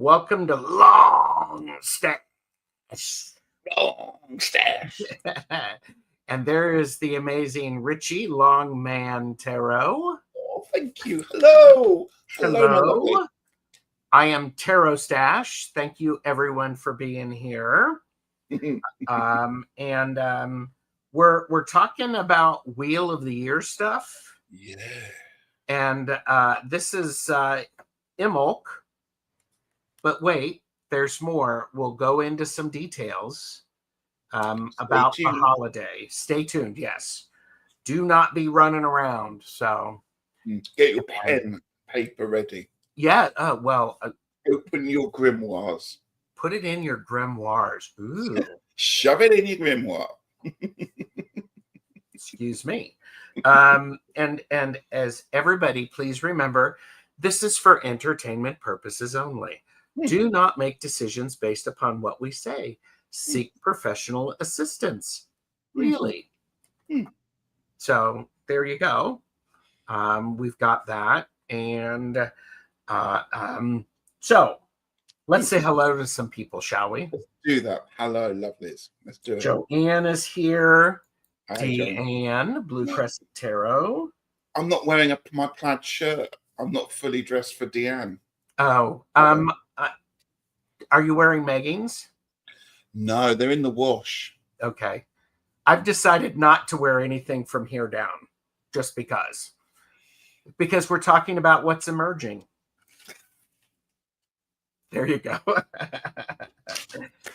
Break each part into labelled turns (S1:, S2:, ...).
S1: welcome to Long Stash.
S2: Long Stash.
S1: And there is the amazing Ritchie Longman Tarot.
S2: Oh, thank you. Hello.
S1: Hello. I am Tarot Stash. Thank you, everyone, for being here. We're talking about Wheel of the Year stuff.
S2: Yeah.
S1: And this is Imbolc. But wait, there's more. We'll go into some details about the holiday. Stay tuned, yes. Do not be running around. So
S2: get your pen, paper ready.
S1: Yeah,
S2: open your grimoires.
S1: Put it in your grimoires. Ooh.
S2: Shove it in your grimoire.
S1: Excuse me. And as everybody, please remember, this is for entertainment purposes only. Do not make decisions based upon what we say. Seek professional assistance. Really. So there you go. We've got that. And so let's say hello to some people, shall we?
S2: Let's do that. Hello, lovelies. Let's do it.
S1: Joanne is here.
S2: Hi,
S1: Deanne, Blue Crescent Tarot.
S2: I'm not wearing my plaid shirt. I'm not fully dressed for Deanne.
S1: Oh, are you wearing leggings?
S2: No, they're in the wash.
S1: Okay. I've decided not to wear anything from here down, just because. Because we're talking about what's emerging. There you go.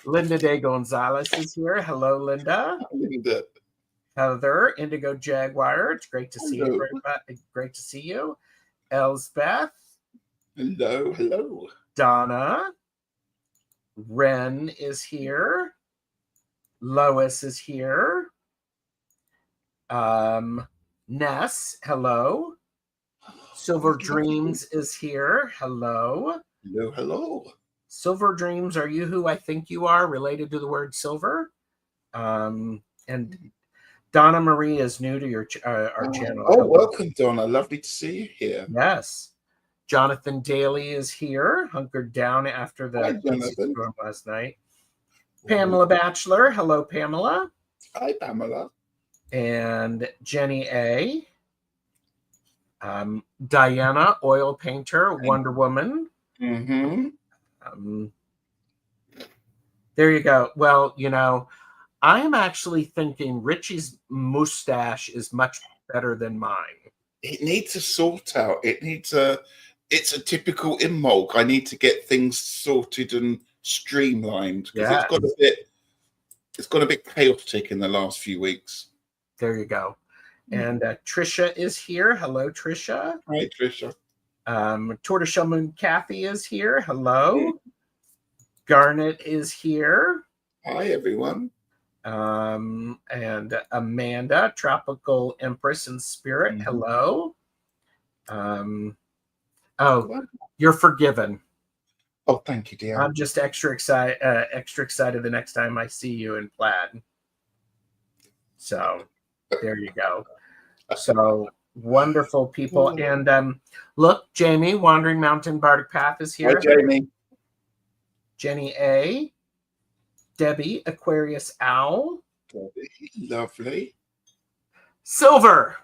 S1: Linda De Gonzalez is here. Hello, Linda.
S2: Hi, Linda.
S1: Heather, Indigo Jaguar. It's great to see you. Great to see you. Elsbeth.
S2: Hello.
S1: Donna. Ren is here. Lois is here. Ness, hello. Silver Dreams is here. Hello.
S2: Hello.
S1: Silver Dreams, are you who I think you are, related to the word silver? And Donna Marie is new to our channel.
S2: Oh, welcome, Donna. Lovely to see you here.
S1: Yes. Jonathan Daly is here, hunkered down after the storm last night. Pamela Batchelor. Hello, Pamela.
S2: Hi, Pamela.
S1: And Jenny A. Diana, oil painter, Wonder Woman. There you go. Well, I'm actually thinking Ritchie's mustache is much better than mine.
S2: It needs a sort out. It's a typical Imbolc. I need to get things sorted and streamlined because it's got a bit chaotic in the last few weeks.
S1: There you go. And Trisha is here. Hello, Trisha.
S2: Hi, Trisha.
S1: Tortoiseshell Moon Kathy is here. Hello. Garnet is here.
S2: Hi, everyone.
S1: And Amanda, Tropical Empress and Spirit. Hello. You're forgiven.
S2: Oh, thank you, dear.
S1: I'm just extra excited the next time I see you in plaid. So there you go. So wonderful people. And look, Jamie, Wandering Mountain Bardic Path is here.
S2: Hi, Jamie.
S1: Jenny A. Debbie, Aquarius Owl.
S2: Lovely.
S1: Silver.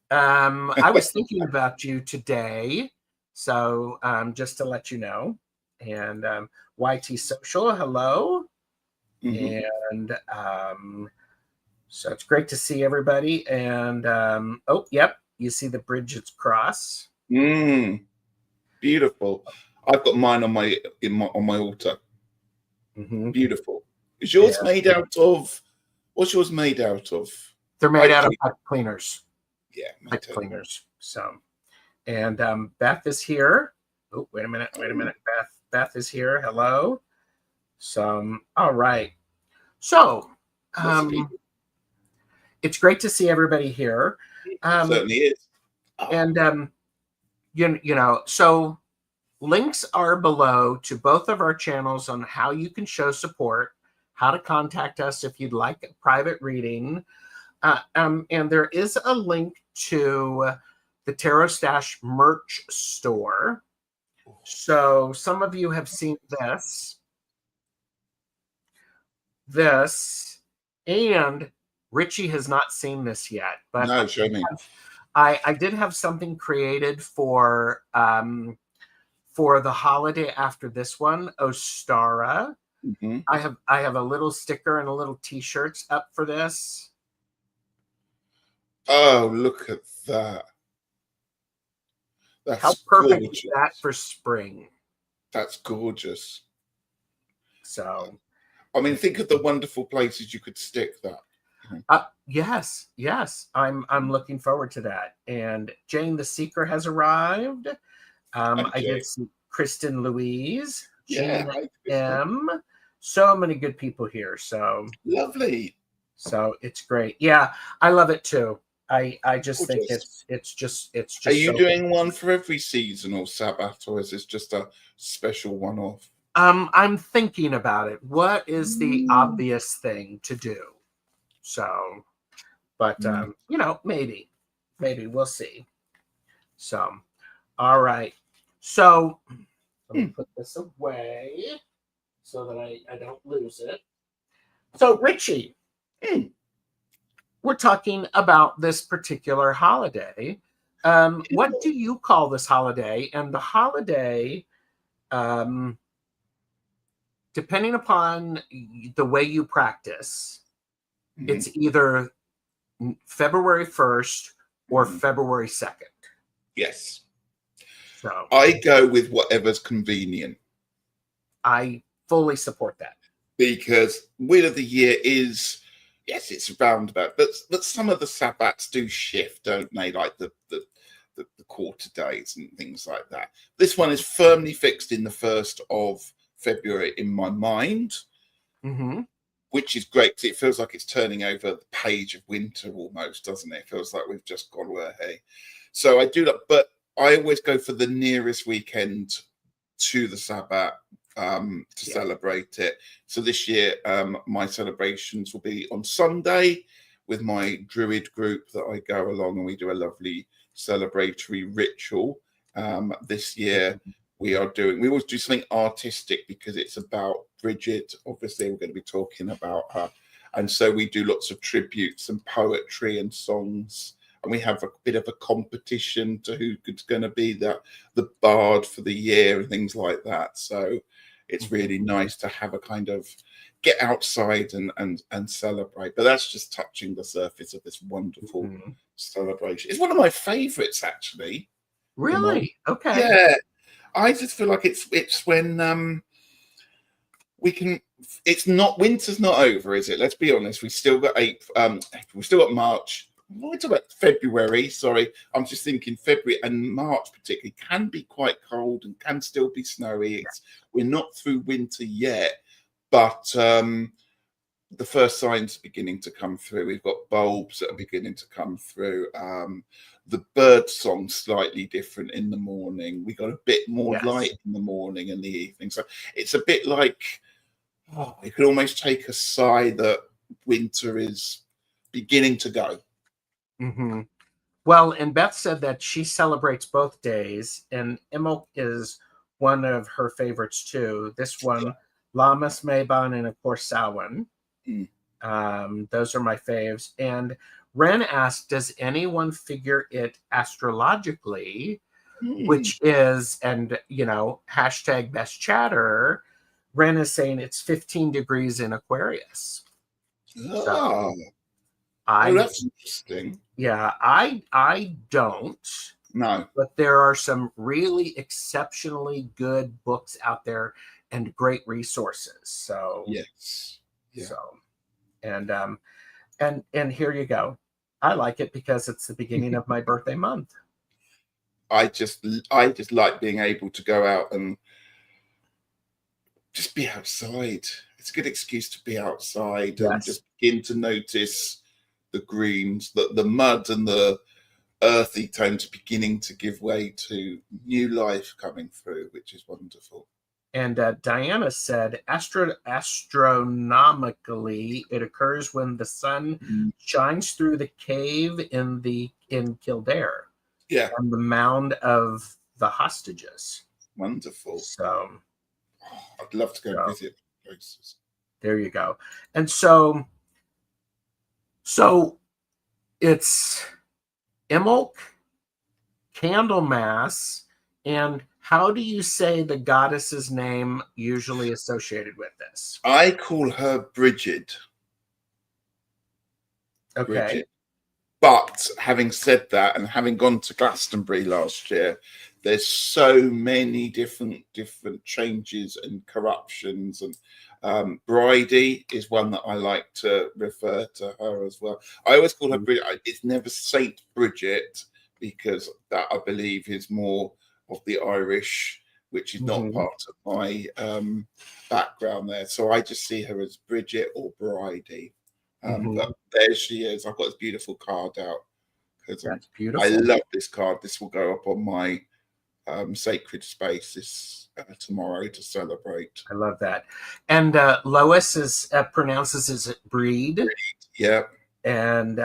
S1: I was thinking about you today. So just to let you know. And YT Social, hello. And so it's great to see everybody. And you see the Bridget's cross.
S2: Beautiful. I've got mine on my altar. Beautiful. Is yours made out of? What's yours made out of?
S1: They're made out of pipe cleaners.
S2: Yeah,
S1: pipe cleaners. So, and Beth is here. Oh, wait a minute. Beth is here. Hello. So, all right. So, it's great to see everybody here.
S2: It certainly is.
S1: And so links are below to both of our channels on how you can show support, how to contact us if you'd like a private reading. And there is a link to the Tarot Stash merch store. So some of you have seen this, and Ritchie has not seen this yet, but
S2: No, show me.
S1: I did have something created for the holiday after this one, Ostara.
S2: Mm-hmm.
S1: I have a little sticker and a little t-shirts up for this.
S2: Oh, look at that. That's
S1: How perfect
S2: gorgeous.
S1: is that for spring?
S2: That's gorgeous.
S1: So,
S2: I mean, think of the wonderful places you could stick that.
S1: yes, I'm looking forward to that. And Jane the Seeker has arrived. I did see Kristen Louise, Gina M. So many good people here. So
S2: lovely.
S1: So it's great. Yeah, I love it too. I just think it's just.
S2: Are you doing one for every seasonal Sabbath, or is this just a special one-off?
S1: I'm thinking about it. What is the obvious thing to do? So, but maybe we'll see. So, all right. So let me put this away so that I don't lose it. So, Ritchie, we're talking about this particular holiday. What do you call this holiday? And the holiday, depending upon the way you practice, it's either February 1st or February 2nd.
S2: Yes.
S1: So
S2: I go with whatever's convenient.
S1: I fully support that.
S2: Because Wheel of the Year is, yes, it's roundabout, but some of the Sabbats do shift, don't they? Like the quarter days and things like that. This one is firmly fixed in the 1st of February in my mind, which is great because it feels like it's turning over the page of winter almost, doesn't it? It feels like we've just gone away. So I do that, but I always go for the nearest weekend to the Sabbat to celebrate it. So this year, my celebrations will be on Sunday with my Druid group that I go along, and we do a lovely celebratory ritual. This year, we always do something artistic because it's about Bridget. Obviously, we're going to be talking about her. And so we do lots of tributes and poetry and songs. And we have a bit of a competition to who's going to be the bard for the year and things like that. So it's really nice to have a kind of get outside and celebrate. But that's just touching the surface of this wonderful celebration. It's one of my favorites, actually.
S1: Really? Okay.
S2: Yeah. I just feel like it's when we can. It's not, winter's not over, is it? Let's be honest. We still got April. We still got March. What are we talking about? February. Sorry, I'm just thinking February and March particularly can be quite cold and can still be snowy. We're not through winter yet, but the first signs are beginning to come through. We've got bulbs that are beginning to come through. The bird song's slightly different in the morning. We got a bit more light in the morning and the evening. So it's a bit like, you could almost take a sigh that winter is beginning to go.
S1: Well, and Beth said that she celebrates both days, and Imbolc is one of her favorites too. This one, Lammas, Mabon, and of course Samhain. Those are my faves. And Ren asked, does anyone figure it astrologically? Which is, and hashtag best chatter, Ren is saying it's 15 degrees in Aquarius. So,
S2: that's interesting.
S1: Yeah, I don't.
S2: No.
S1: But there are some really exceptionally good books out there and great resources. So
S2: yes.
S1: Yeah. So and here you go. I like it because it's the beginning of my birthday month.
S2: I just like being able to go out and just be outside. It's a good excuse to be outside and just begin to notice the greens, the mud and the earthy tones beginning to give way to new life coming through, which is wonderful.
S1: And Diana said, astronomically, it occurs when the sun shines through the cave in Kildare, on the mound of the hostages.
S2: Wonderful.
S1: So
S2: I'd love to go and visit places.
S1: There you go. And so it's Imbolc, Candlemas, and how do you say the goddess's name usually associated with this?
S2: I call her Bridget.
S1: Okay.
S2: Bridget. But having said that, and having gone to Glastonbury last year, there's so many different changes and corruptions, and Bridie is one that I like to refer to her as well. I always call her Bridget. It's never Saint Bridget, because that, I believe, is more of the Irish, which is not part of my background there. So I just see her as Bridget or Bridie. But there she is. I've got this beautiful card out because
S1: That's beautiful.
S2: I love this card. This will go up on my sacred space this tomorrow to celebrate.
S1: I love that. And Lois pronounces it breed.
S2: Yeah.
S1: And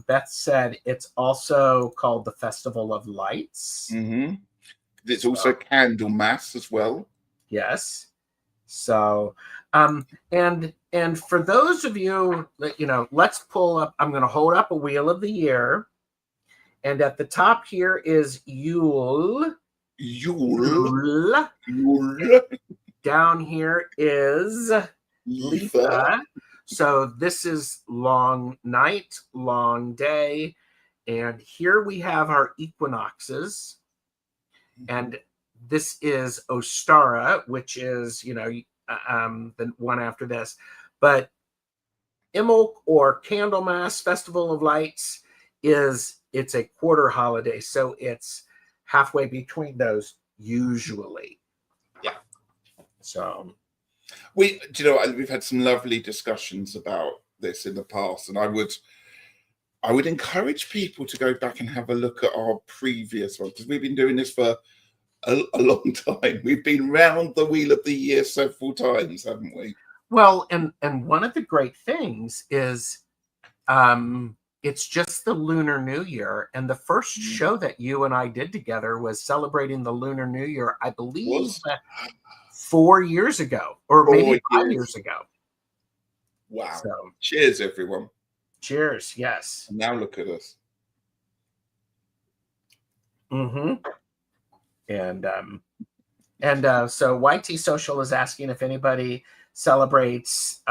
S1: Beth said it's also called the Festival of Lights.
S2: It's also Candlemas as well.
S1: Yes. So, and for those of you that, let's pull up, I'm going to hold up a Wheel of the Year. And at the top here is Yule. Down here is Letha. So this is long night, long day. And here we have our equinoxes. And this is Ostara, which is, the one after this. But Imbolc, or Candlemas, Festival of Lights, it's a quarter holiday. So it's halfway between those usually.
S2: Yeah.
S1: So
S2: we've had some lovely discussions about this in the past, and I would encourage people to go back and have a look at our previous ones, because we've been doing this for a long time. We've been round the Wheel of the Year several times, haven't we?
S1: Well, and one of the great things is it's just the Lunar New Year, and the first show that you and I did together was celebrating the Lunar New Year, I believe 4 years ago, or maybe 5 years ago.
S2: Wow. So, cheers, everyone.
S1: Cheers, yes.
S2: And now look at us.
S1: And so YT Social is asking if anybody celebrates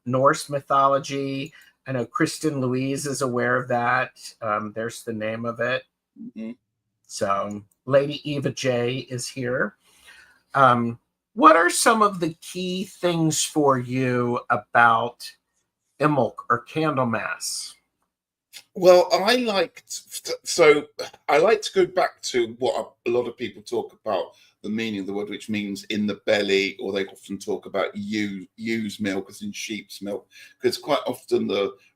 S1: Norse mythology. I know Kristen Louise is aware of that. There's the name of it. So Lady Eva J is here. What are some of the key things for you about Imbolc or Candlemas?
S2: Well, I like to go back to what a lot of people talk about, the meaning of the word, which means in the belly, or they often talk about ewe's milk, as in sheep's milk, because quite often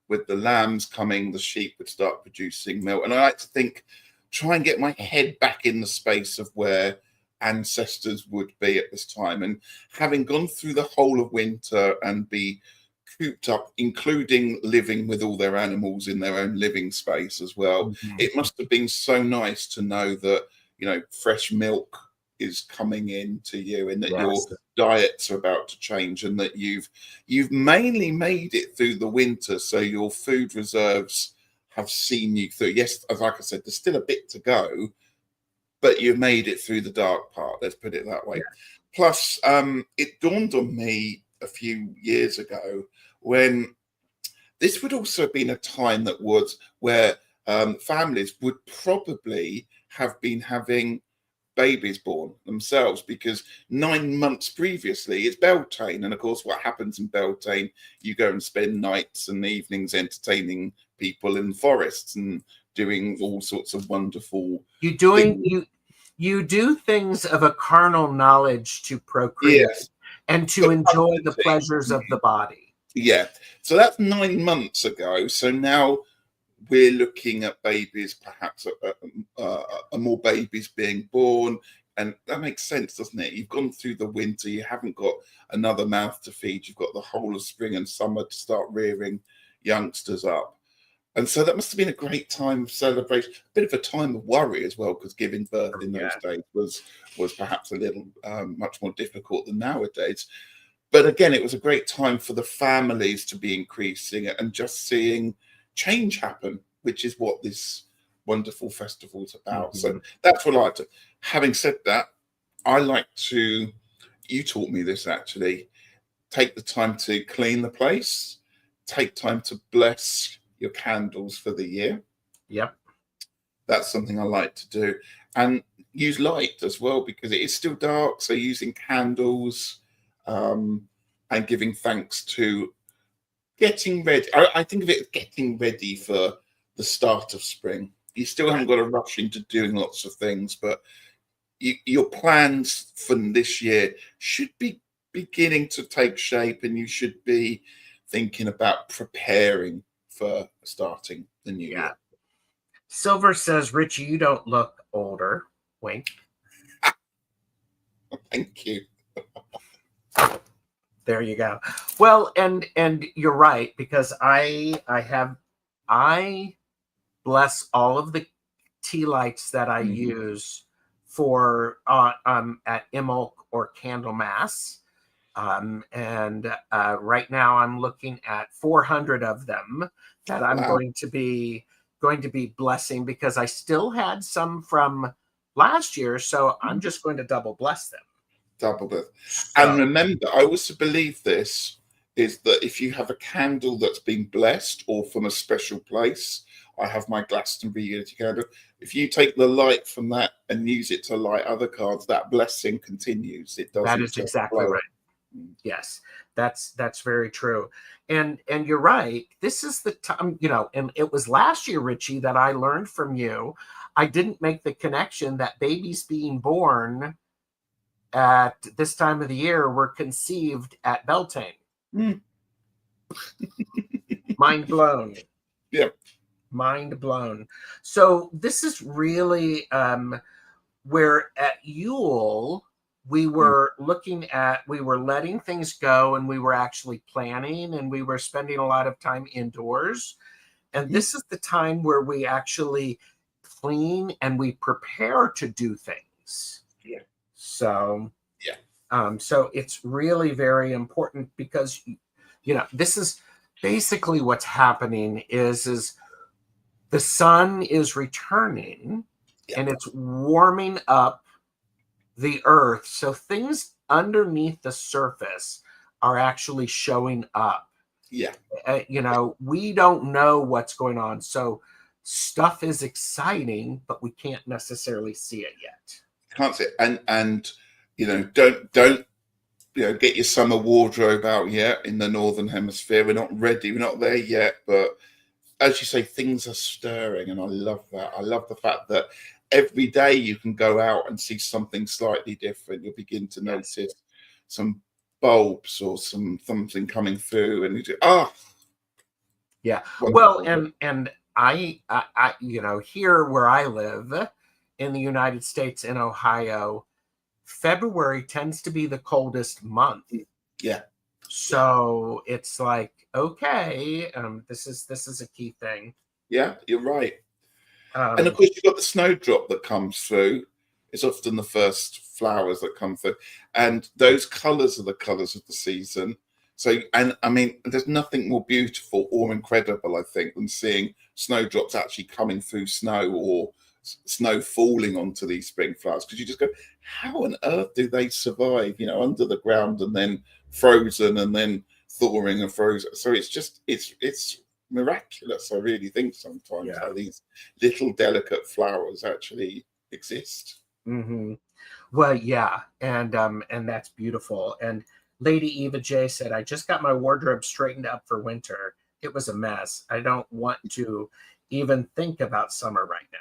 S2: with the lambs coming, the sheep would start producing milk. And I like to try and get my head back in the space of where ancestors would be at this time. And having gone through the whole of winter and be cooped up, including living with all their animals in their own living space as well, it must have been so nice to know that fresh milk is coming in to you, and that your diets are about to change, and that you've mainly made it through the winter, so your food reserves have seen you through. Yes, like I said, there's still a bit to go, but you've made it through the dark part, let's put it that way. Plus, it dawned on me a few years ago when this would also have been a time where families would probably have been having babies born themselves, because 9 months previously it's Beltane, and of course what happens in Beltane, you go and spend nights and evenings entertaining people in forests and doing all sorts of wonderful
S1: you do things of a carnal knowledge to procreate, and to enjoy the pleasures of the body.
S2: So that's 9 months ago. So now we're looking at babies, perhaps more babies being born, and that makes sense, doesn't it? You've gone through the winter, you haven't got another mouth to feed, you've got the whole of spring and summer to start rearing youngsters up. And so that must have been a great time of celebration, a bit of a time of worry as well, because giving birth in those days was perhaps a little much more difficult than nowadays. But again, it was a great time for the families to be increasing and just seeing change happen, which is what this wonderful festival is about. So that's what I like to. Having said that, I like to, you taught me this actually, take the time to clean the place, take time to bless your candles for the year.
S1: Yep.
S2: That's something I like to do. And use light as well, because it is still dark. So using candles and giving thanks to getting ready. I think of it as getting ready for the start of spring. You still haven't got to rush into doing lots of things, but your plans for this year should be beginning to take shape, and you should be thinking about preparing for starting the new year.
S1: Silver says, Ritchie, you don't look older. Wink.
S2: Thank you.
S1: There you go. Well, and you're right, because I bless all of the tea lights that I use for at Imbolc or Candlemas. And right now I'm looking at 400 of them that I'm going to be blessing, because I still had some from last year, so I'm just going to double bless them.
S2: Double bless. And remember, I also believe this is that if you have a candle that's been blessed or from a special place, I have my Glastonbury Unity candle. If you take the light from that and use it to light other cards, that blessing continues. It doesn't.
S1: That is exactly right. Yes, that's very true. And you're right. This is the time, and it was last year, Ritchie, that I learned from you. I didn't make the connection that babies being born at this time of the year were conceived at Beltane. Mind blown.
S2: Yeah.
S1: Mind blown. So this is really where at Yule we were we were letting things go, and we were actually planning, and we were spending a lot of time indoors. And this is the time where we actually clean and we prepare to do things.
S2: Yeah.
S1: So, so it's really very important, because, this is basically what's happening is the sun is returning and it's warming up the earth. So things underneath the surface are actually showing up.
S2: Yeah.
S1: We don't know what's going on. So stuff is exciting, but we can't necessarily see it yet.
S2: Can't see it. And don't get your summer wardrobe out yet in the Northern Hemisphere. We're not ready. We're not there yet. But as you say, things are stirring, and I love that. I love the fact that every day you can go out and see something slightly different. You'll begin to notice some bulbs or something coming through, and you do, wonderful.
S1: Well, and I here where I live in the United States, in Ohio, February tends to be the coldest month.
S2: Yeah.
S1: So it's like, okay, this is a key thing.
S2: Yeah, you're right. And of course, you've got the snowdrop that comes through. It's often the first flowers that come through, and those colours are the colours of the season. So, and I mean, there's nothing more beautiful or incredible, I think, than seeing snowdrops actually coming through snow, or snow falling onto these spring flowers, because you just go, how on earth do they survive, under the ground, and then frozen, and then thawing and frozen? So it's miraculous. I really think sometimes how these little delicate flowers actually exist.
S1: Well, and that's beautiful. And Lady Eva J said, I just got my wardrobe straightened up for winter. It was a mess. I don't want to even think about summer right now.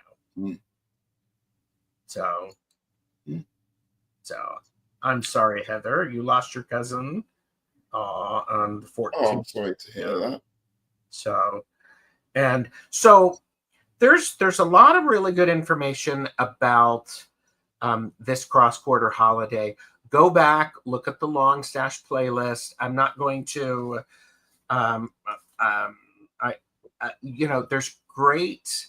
S1: So I'm sorry, Heather, you lost your cousin on the 14th.
S2: Oh, I'm sorry to hear that.
S1: So there's a lot of really good information about this cross-quarter holiday. Go back, look at the Long Stash playlist. I'm not going to there's great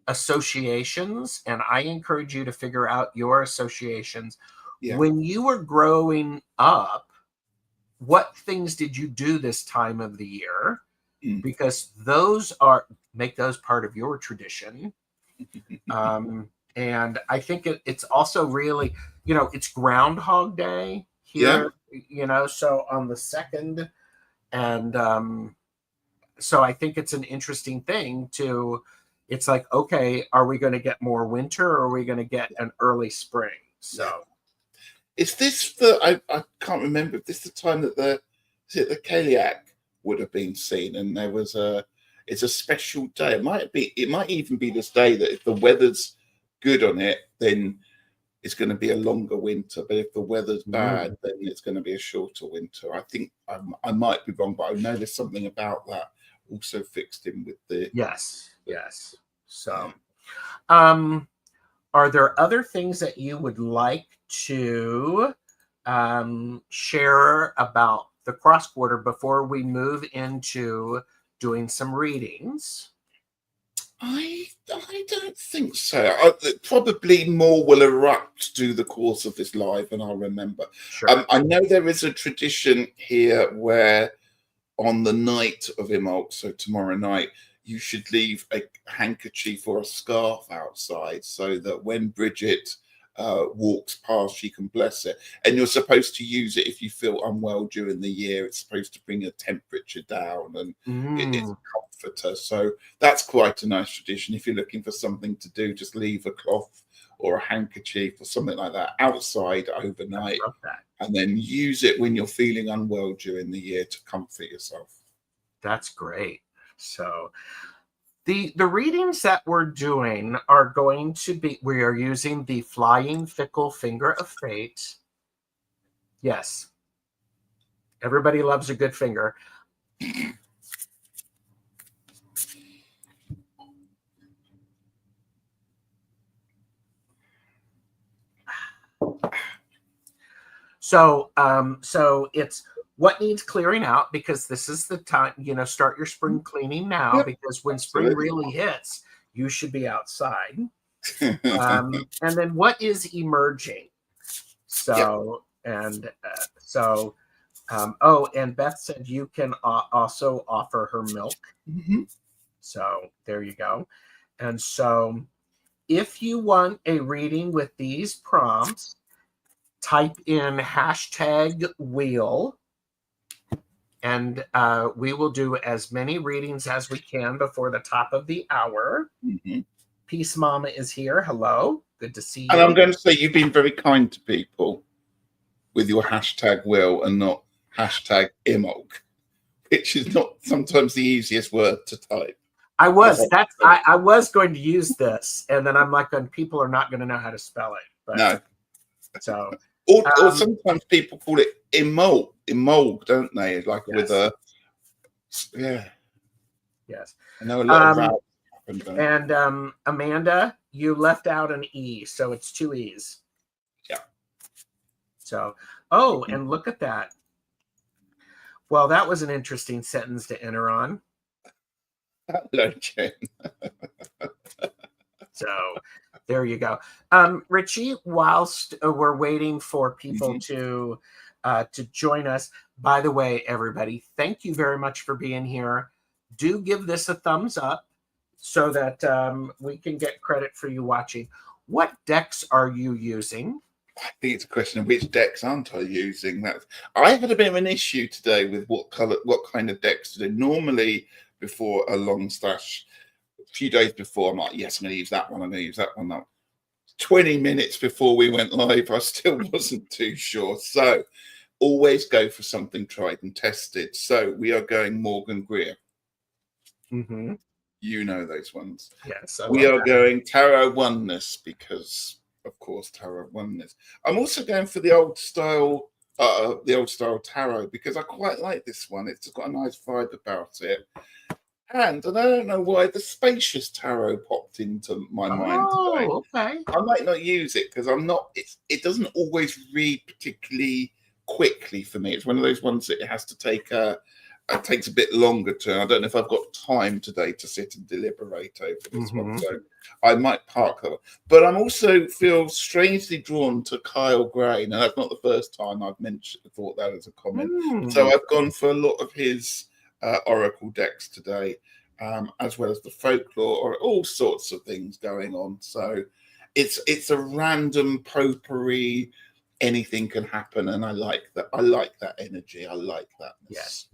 S1: associations, and I encourage you to figure out your associations.
S2: Yeah.
S1: When you were growing up, what things did you do this time of the year? Because those make those part of your tradition. And I think it's also really, it's Groundhog Day here, so on the 2nd. And so I think it's an interesting thing it's like, okay, are we going to get more winter, or are we going to get an early spring? So
S2: is this I can't remember if this is the time that the Celiac would have been seen, and it's a special day. It might even be this day that if the weather's good on it, then it's going to be a longer winter. But if the weather's bad, then it's going to be a shorter winter. I think I might be wrong, but I know there's something about that also fixed in with the
S1: yes. So, are there other things that you would like to share about the cross quarter before we move into doing some readings?
S2: I don't think so. Probably more will erupt through the course of this live, and I'll remember.
S1: Sure.
S2: I know there is a tradition here where on the night of Imbolc, so tomorrow night, you should leave a handkerchief or a scarf outside so that when Bridget walks past, she can bless it. And you're supposed to use it if you feel unwell during the year. It's supposed to bring your temperature down, and it's a comforter. So that's quite a nice tradition. If you're looking for something to do, just leave a cloth or a handkerchief or something like that outside overnight, and then use it when you're feeling unwell during the year to comfort yourself.
S1: That's great. So the readings that we're doing are going to be, we are using the Flying Fickle Finger of Fate. Yes. Everybody loves a good finger. So it's what needs clearing out, because this is the time, start your spring cleaning now, because when spring really hits, you should be outside. And then what is emerging? So, and Beth said you can also offer her milk. So there you go. And so if you want a reading with these prompts, type in #wheel, and we will do as many readings as we can before the top of the hour. Peace Mama is here. Hello. Good to see you.
S2: And I'm going to say you've been very kind to people with your #wheel and not #Imbolc, which is not sometimes the easiest word to type.
S1: I was going to use this, and then I'm like, people are not going to know how to spell it. But,
S2: no.
S1: So.
S2: Or sometimes people call it Imbolc, don't they? Like
S1: yes.
S2: with a
S1: Yes.
S2: I know a lot of that happened.
S1: And Amanda, you left out an E, so it's 2 E's.
S2: Yeah.
S1: So, and look at that. Well, that was an interesting sentence to enter on.
S2: Hello, Jen.
S1: So there you go. Ritchie, whilst we're waiting for people to join us, by the way, everybody, thank you very much for being here. Do give this a thumbs up so that we can get credit for you watching. What decks are you using?
S2: I think it's a question of which decks aren't I using. I had a bit of an issue today with what kind of decks to do. Normally, before a long stash, a few days before, I'm like, yes, I'm going to use that one. I'm going to use that one. Now, 20 minutes before we went live, I still wasn't too sure. So always go for something tried and tested. So we are going Morgan Greer. You know those ones.
S1: Yes.
S2: We are going Tarot Oneness because, of course, Tarot Oneness. I'm also going for the old style tarot because I quite like this one. It's got a nice vibe about it. And I don't know why the Spacious Tarot popped into my mind today.
S1: Okay.
S2: I might not use it because it doesn't always read particularly quickly for me. It's one of those ones that it has to take a it takes a bit longer to. I don't know if I've got time today to sit and deliberate over this one, so I might park that one. But I'm also feel strangely drawn to Kyle Gray. Now that's not the first time I've thought that as a comment. So I've gone for a lot of his Oracle decks today, as well as the folklore, or all sorts of things going on. So it's a random potpourri. Anything can happen, and I like that. I like that energy. I like that.
S1: Yes.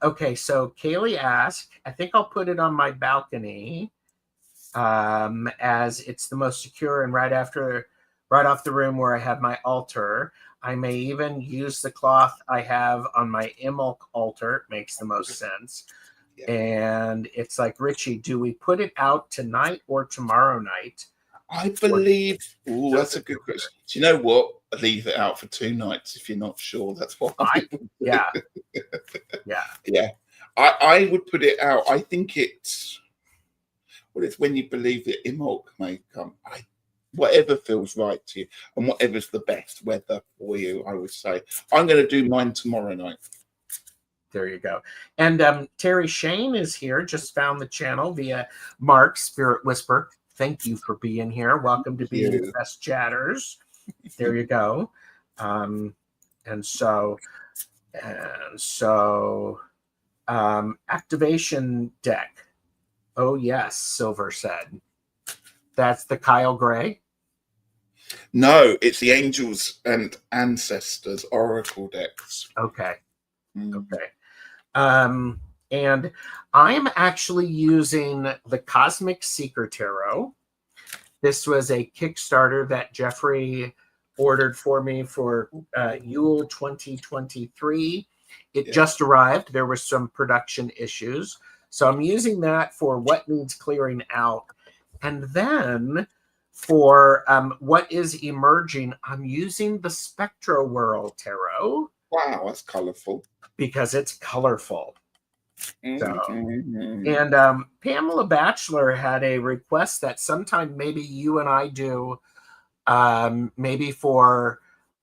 S1: Okay, so Kaylee asked, I think I'll put it on my balcony, as it's the most secure and right off the room where I have my altar. I may even use the cloth I have on my Imbolc altar. It makes the most sense. Yeah. And it's like, Ritchie, do we put it out tonight or tomorrow night?
S2: I believe. Oh, that's a good question. Do you know what? I'd leave it out for 2 nights if you're not sure. That's what.
S1: Yeah.
S2: I would put it out. I think it's. Well, it's when you believe that Imbolc may come. Whatever feels right to you, and whatever's the best weather for you. I would say I'm going to do mine tomorrow night.
S1: There you go. And Terry Shane is here. Just found the channel via Mark Spirit Whisper. Thank you for being here. Welcome to being the best chatters. There you go. And so activation deck. Oh yes, Silver said. That's the Kyle Gray.
S2: No, it's the Angels and Ancestors Oracle decks.
S1: Okay. Okay. And I'm actually using the Cosmic Seeker Tarot. This was a Kickstarter that Jeffrey ordered for me for Yule 2023. It just arrived. There were some production issues. So I'm using that for what needs clearing out. And then for what is emerging, I'm using the Spectro World Tarot.
S2: Wow, that's colorful.
S1: Because it's colorful. So, and Pamela Batchelor had a request that sometime maybe you and I do, maybe for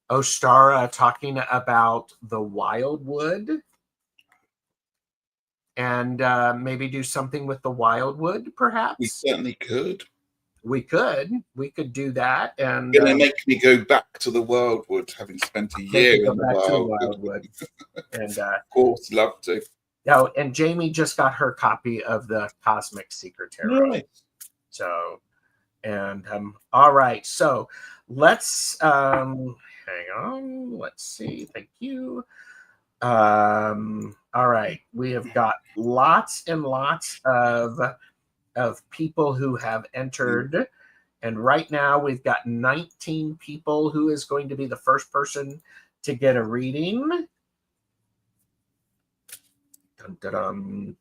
S1: Ostara, talking about the Wildwood, and maybe do something with the Wildwood, perhaps.
S2: We certainly could.
S1: We could do that. And
S2: going to make me go back to the Wildwood, having spent a year in the Wildwood.
S1: And
S2: of course, love to.
S1: Oh, and Jamie just got her copy of the Cosmic Seeker Tarot. Right. So, and all right. So let's hang on. Let's see. Thank you. All right. We have got lots and lots of people who have entered. And right now we've got 19 people. Who is going to be the first person to get a reading? Dun, dun, dun.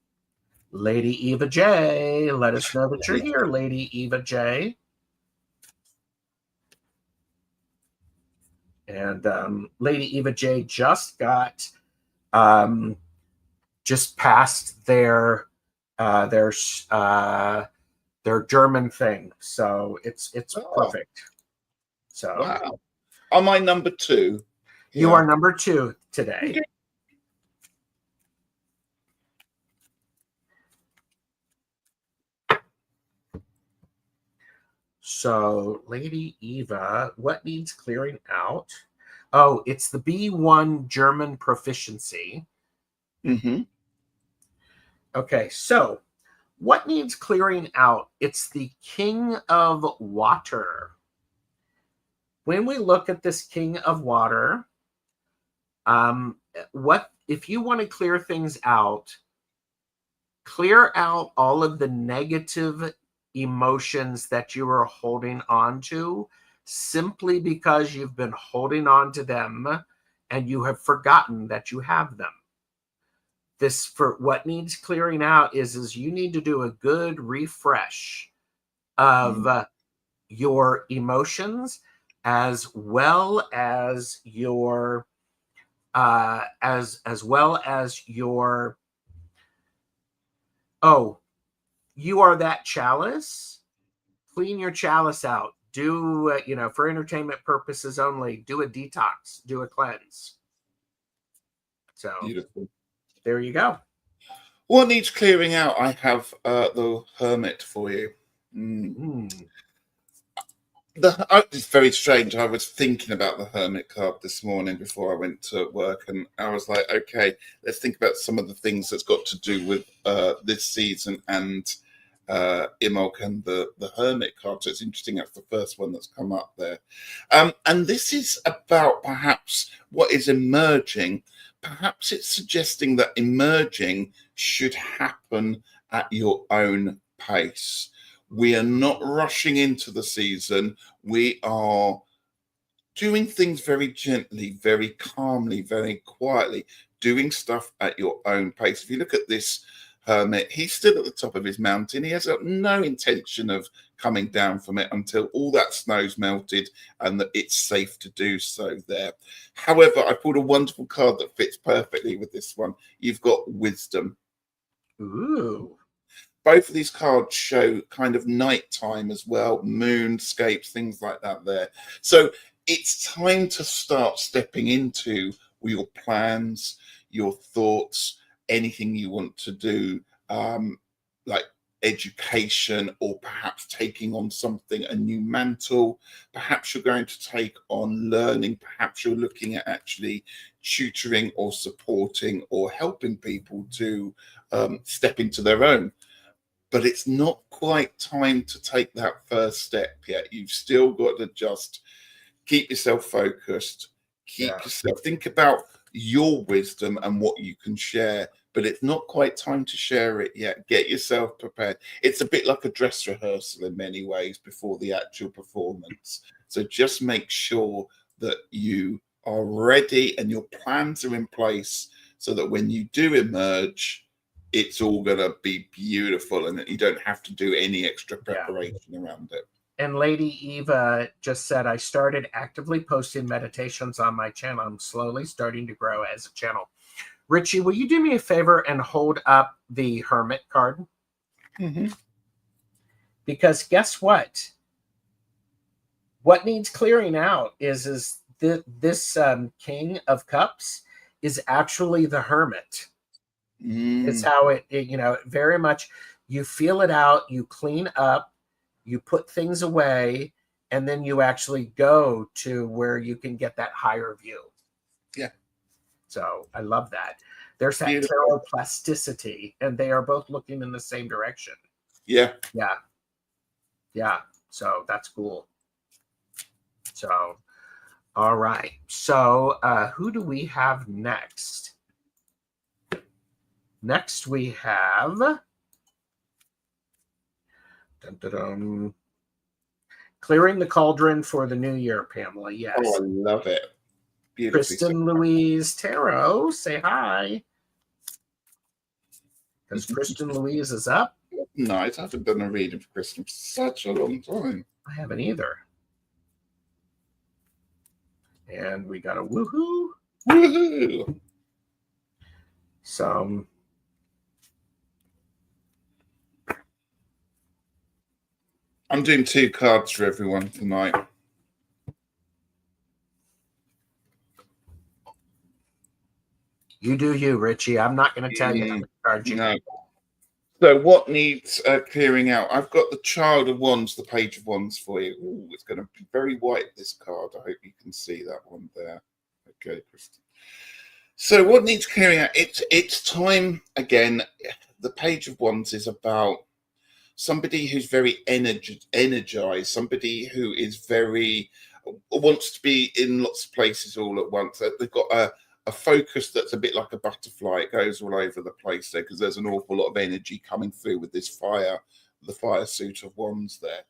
S1: Lady Eva J. Let us know that you're here, Lady Eva J. And Lady Eva J just got just passed their German thing, so it's perfect. So
S2: wow. Am I number 2?
S1: You are number 2 today. Okay. So, Lady Eva, what needs clearing out? Oh, it's the B1 German proficiency. Okay, so what needs clearing out? It's the King of Water. When we look at this King of Water, what if you want to clear things out? Clear out all of the negative emotions that you are holding on to simply because you've been holding on to them and you have forgotten that you have them. This, for what needs clearing out is you need to do a good refresh of your emotions, as well as your you are that chalice. Clean your chalice out. Do for entertainment purposes only, do a detox, do a cleanse. So
S2: beautiful.
S1: there you go.
S2: What needs clearing out? I have the Hermit for you. It's very strange. I was thinking about the Hermit card this morning before I went to work, and I was like, okay, let's think about some of the things that's got to do with this season and Imbolc and the Hermit card. So it's interesting that's the first one that's come up there. And this is about perhaps what is emerging. Perhaps it's suggesting that emerging should happen at your own pace. We are not rushing into the season. We are doing things very gently, very calmly, very quietly, doing stuff at your own pace. If you look at this Hermit, he's still at the top of his mountain. He has no intention of coming down from it until all that snow's melted and that it's safe to do so there. However, I pulled a wonderful card that fits perfectly with this one. You've got Wisdom.
S1: Ooh.
S2: Both of these cards show kind of nighttime as well, moonscapes, things like that there. So it's time to start stepping into your plans, your thoughts, anything you want to do, like education, or perhaps taking on something, a new mantle. Perhaps you're going to take on learning. Perhaps you're looking at actually tutoring or supporting or helping people to step into their own. But it's not quite time to take that first step yet. You've still got to just keep yourself focused, think about your wisdom and what you can share, but it's not quite time to share it yet. Get yourself prepared. It's a bit like a dress rehearsal in many ways before the actual performance. So just make sure that you are ready and your plans are in place so that when you do emerge, it's all going to be beautiful and you don't have to do any extra preparation around it.
S1: And Lady Eva just said, I started actively posting meditations on my channel. I'm slowly starting to grow as a channel. Ritchie, will you do me a favor and hold up the Hermit card?
S2: Mm-hmm.
S1: Because guess what? What needs clearing out is this King of Cups is actually the Hermit. It's how it, very much you feel it out, you clean up, you put things away, and then you actually go to where you can get that higher view.
S2: Yeah.
S1: So I love that. There's that tarot plasticity, and they are both looking in the same direction.
S2: Yeah.
S1: Yeah. Yeah. So that's cool. So, all right. So who do we have next? Next, we have Clearing the Cauldron for the New Year, Pamela. Yes.
S2: Oh, I love it.
S1: Kristen Louise Tarot, say hi. Because Kristen Louise is up.
S2: Nice. I haven't done a reading for Kristen for such a long time.
S1: I haven't either. And we got a woohoo.
S2: Woohoo.
S1: Some.
S2: I'm doing 2 cards for everyone tonight.
S1: You do you, Ritchie. I'm not going to tell you how many cards you
S2: No. So what needs clearing out? I've got the Child of Wands, the Page of Wands for you. Ooh, it's going to be very white, this card. I hope you can see that one there. Okay, Kristen. So what needs clearing out? It's time, again, the Page of Wands is about somebody who's very energized, somebody who is very wants to be in lots of places all at once. They've got a focus that's a bit like a butterfly. It goes all over the place there because there's an awful lot of energy coming through with this the fire suit of wands there.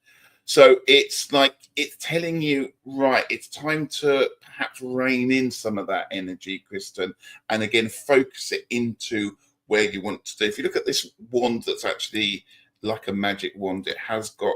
S2: So it's like it's telling you, right, it's time to perhaps rein in some of that energy, Kristen, and again focus it into where you want to do. If you look at this wand that's actually like a magic wand, it has got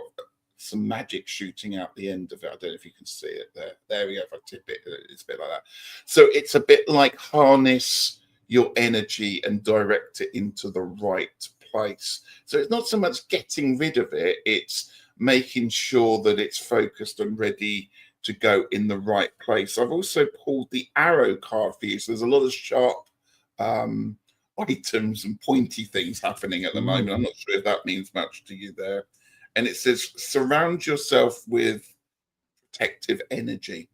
S2: some magic shooting out the end of it. I don't know if you can see it there. There we go. If I tip it, it's a bit like that. So it's a bit like harness your energy and direct it into the right place. So it's not so much getting rid of it, it's making sure that it's focused and ready to go in the right place. I've also pulled the arrow card for you. So there's a lot of sharp items and pointy things happening at the moment. I'm not sure if that means much to you there. And it says, surround yourself with protective energy.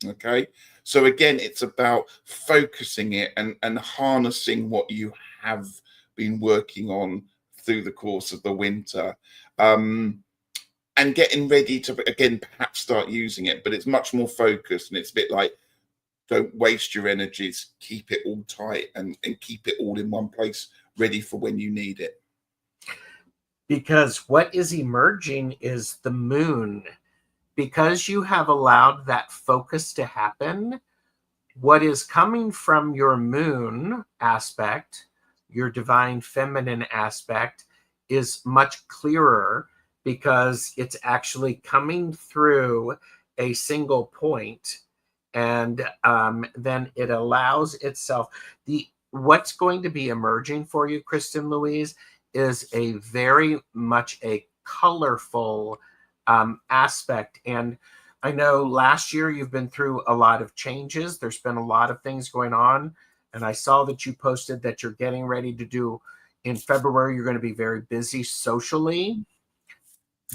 S2: Okay. So again, it's about focusing it and harnessing what you have been working on through the course of the winter. And getting ready to, again, perhaps start using it, but it's much more focused, and it's a bit like, don't waste your energies, keep it all tight and keep it all in one place, ready for when you need it.
S1: Because what is emerging is the moon. Because you have allowed that focus to happen, what is coming from your moon aspect, your divine feminine aspect, is much clearer because it's actually coming through a single point, and then it allows itself. What's going to be emerging for you, Kristen Louise, is a very much a colorful aspect. And I know last year you've been through a lot of changes. There's been a lot of things going on. And I saw that you posted that you're getting ready to do in February. You're going to be very busy socially.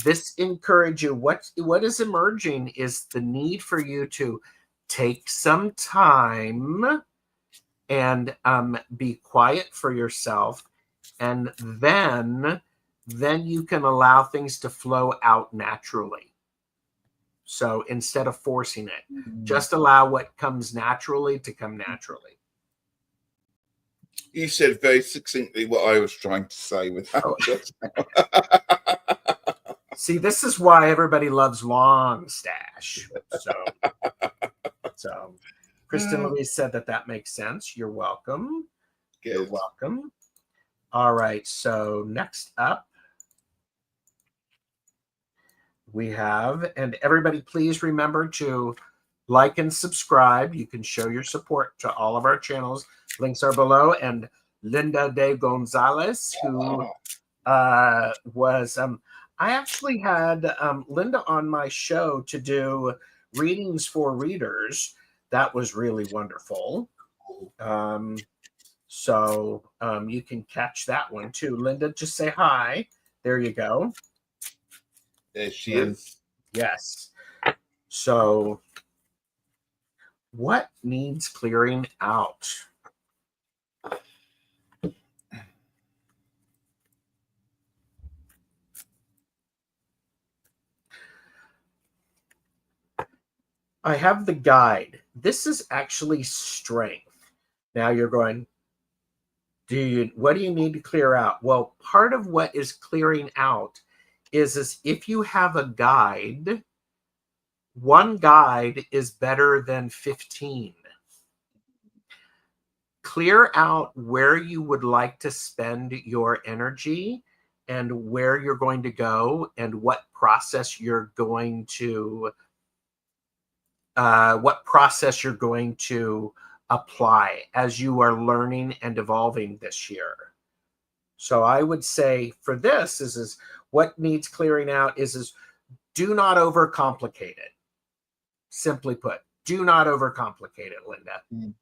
S1: This encourages you. What is emerging is the need for you to take some time and be quiet for yourself. And then you can allow things to flow out naturally. So instead of forcing it, just allow what comes naturally to come naturally.
S2: You said very succinctly what I was trying to say with that.
S1: See, this is why everybody loves long stash. So Kristen Louise said that makes sense. You're welcome.
S2: Good.
S1: You're welcome. All right. So next up, we have, and everybody please remember to like and subscribe. You can show your support to all of our channels. Links are below. And Linda de Gonzalez, who was, I actually had Linda on my show to do readings for readers. That was really wonderful. So you can catch that one too. Linda, just say hi. There you go.
S2: There she is.
S1: Yes. So what needs clearing out? I have the guide. This is actually strength. Now you're going, what do you need to clear out? Well, part of what is clearing out is if you have a guide, one guide is better than 15. Clear out where you would like to spend your energy and where you're going to go and what process you're going to apply as you are learning and evolving this year. So I would say for this is what needs clearing out is do not overcomplicate it. Simply put, do not overcomplicate it, Linda.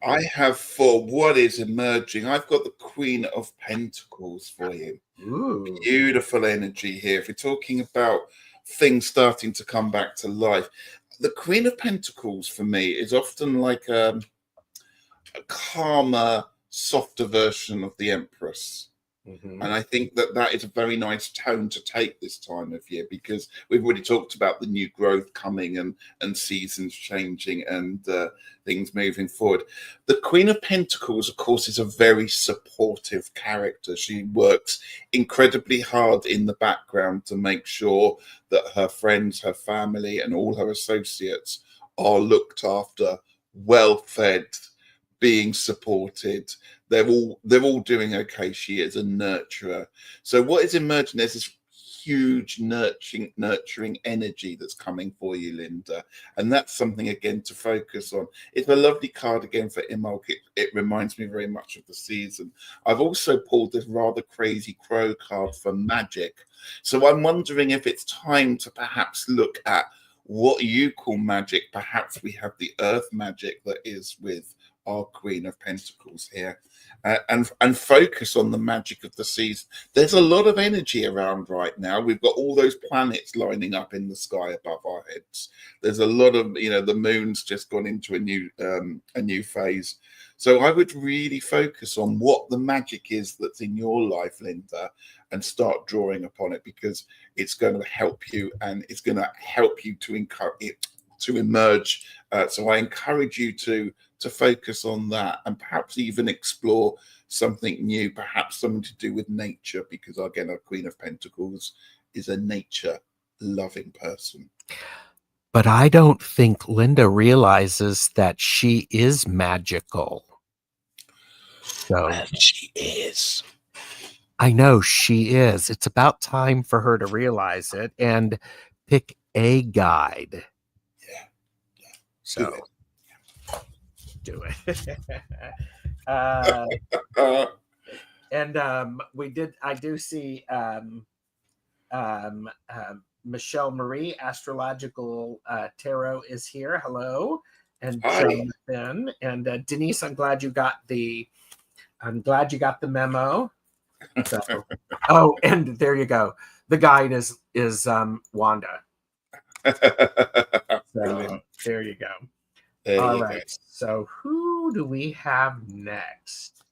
S2: I have, for what is emerging, I've got the Queen of Pentacles for you.
S1: Ooh.
S2: Beautiful energy here. If we're talking about things starting to come back to life, the Queen of Pentacles for me is often like a calmer, softer version of the Empress. And I think that is a very nice tone to take this time of year, because we've already talked about the new growth coming and seasons changing and things moving forward. The Queen of Pentacles, of course, is a very supportive character. She works incredibly hard in the background to make sure that her friends, her family, and all her associates are looked after, well fed, being supported. They're all doing okay. She is a nurturer. So what is emerging, there's this huge nurturing energy that's coming for you, Linda, and that's something again to focus on. It's a lovely card again for Imbolc. It reminds me very much of the season. I've also pulled this rather crazy crow card for magic, so I'm wondering if it's time to perhaps look at what you call magic. Perhaps we have the earth magic that is with our Queen of Pentacles here, and focus on the magic of the season. There's a lot of energy around right now. We've got all those planets lining up in the sky above our heads. There's a lot of, the moon's just gone into a new phase. So I would really focus on what the magic is that's in your life, Linda, and start drawing upon it, because it's going to help you, and it's going to help you to encourage it to emerge. So I encourage you to focus on that, and perhaps even explore something new, perhaps something to do with nature, because again, our Queen of Pentacles is a nature loving person.
S1: But I don't think Linda realizes that she is magical. So
S2: she is.
S1: I know she is. It's about time for her to realize it and pick a guide.
S2: Yeah.
S1: So do it. And I do see Michelle Marie, Astrological Tarot, is here. Hello. And Jonathan and Denise, I'm glad you got the memo. So, oh, and there you go. The guide is Wanda. So there you go. All right. So who do we have next?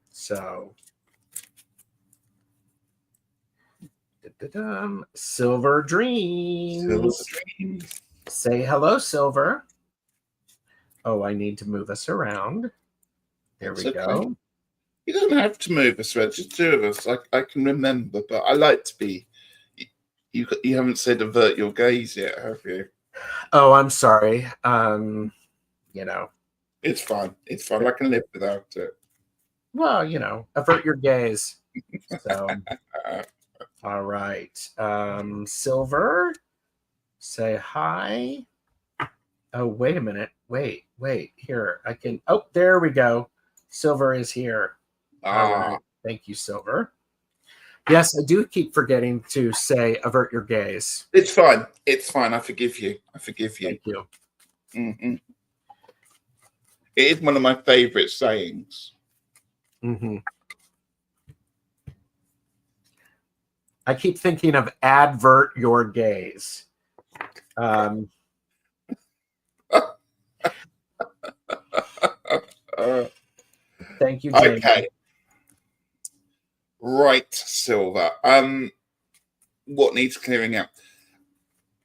S1: So Silver Dreams. Say hello, Silver. Oh, I need to move us around. There we go.
S2: You don't have to move us around. Just two of us. I can remember, but I like to be. You haven't said avert your gaze yet, have you?
S1: Oh, I'm sorry.
S2: It's fine. It's fine. I can live without it.
S1: Well, avert your gaze. So, all right. Silver, say hi. Oh, wait a minute. Wait. Here, I can. Oh, there we go. Silver is here. All right. Thank you, Silver. Yes, I do keep forgetting to say avert your gaze.
S2: It's fine. It's fine. I forgive you. Thank
S1: you.
S2: Mm-hmm. It is one of my favorite sayings.
S1: Mm-hmm. I keep thinking of advert your gaze. Thank you, Jamie.
S2: Okay. Right, Silver. What needs clearing out?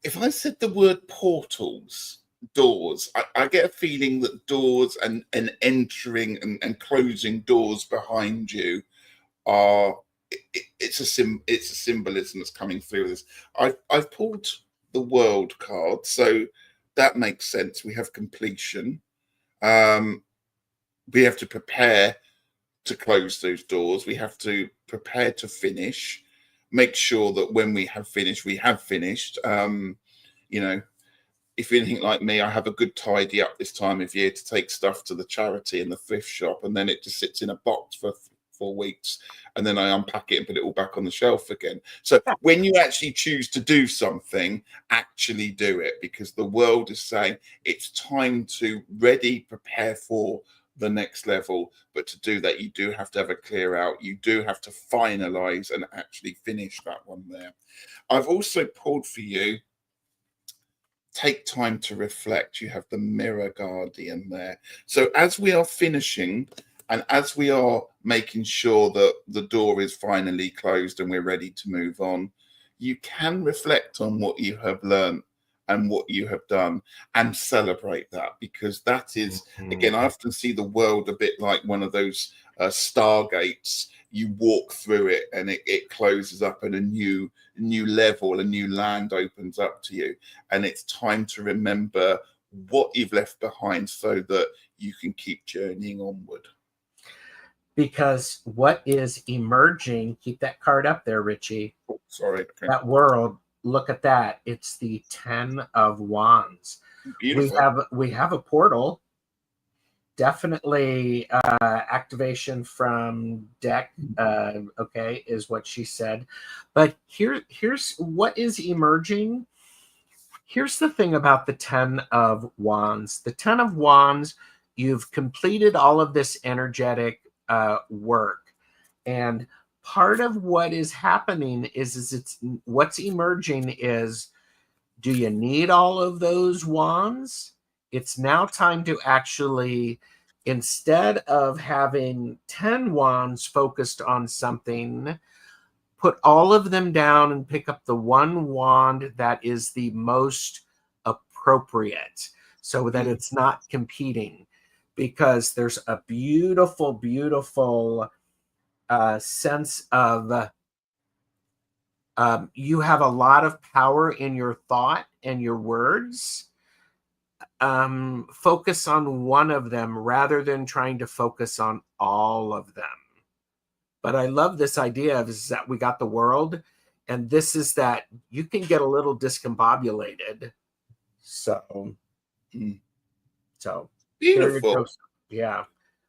S2: If I said the word portals, doors, I get a feeling that doors and entering and closing doors behind you are it's a symbolism that's coming through this. I've pulled the World card, so that makes sense. We have completion. We have to prepare to close those doors. We have to prepare to finish, make sure that when we have finished, we have finished. If you're anything like me, I have a good tidy up this time of year to take stuff to the charity and the thrift shop, and then it just sits in a box for 4 weeks, and then I unpack it and put it all back on the shelf again. So when you actually choose to do something, actually do it, because the world is saying it's time to prepare for the next level. But to do that, you do have to have a clear out. You do have to finalize and actually finish that one there. I've also pulled for you, take time to reflect. You have the Mirror Guardian there. So as we are finishing and as we are making sure that the door is finally closed and we're ready to move on, you can reflect on what you have learned and what you have done and celebrate that, because that is, again, I often see the world a bit like one of those stargates. You walk through it and it closes up, and a new level, a new land opens up to you. And it's time to remember what you've left behind so that you can keep journeying onward.
S1: Because what is emerging, keep that card up there, Ritchie.
S2: Oh, sorry. Okay.
S1: That world, look at that. It's the 10 of Wands. Beautiful. We have a portal. Definitely activation from deck, okay, is what she said. But here's what is emerging. Here's the thing about the 10 of Wands. The 10 of Wands, you've completed all of this energetic work. And part of what is happening is it's what's emerging is, do you need all of those wands? It's now time to actually, instead of having 10 wands focused on something, put all of them down and pick up the one wand that is the most appropriate so that it's not competing. Because there's a beautiful, beautiful sense of you have a lot of power in your thought and your words. Focus on one of them rather than trying to focus on all of them. But I love this idea of is that we got the world, and this is that you can get a little discombobulated. So
S2: beautiful.
S1: Yeah.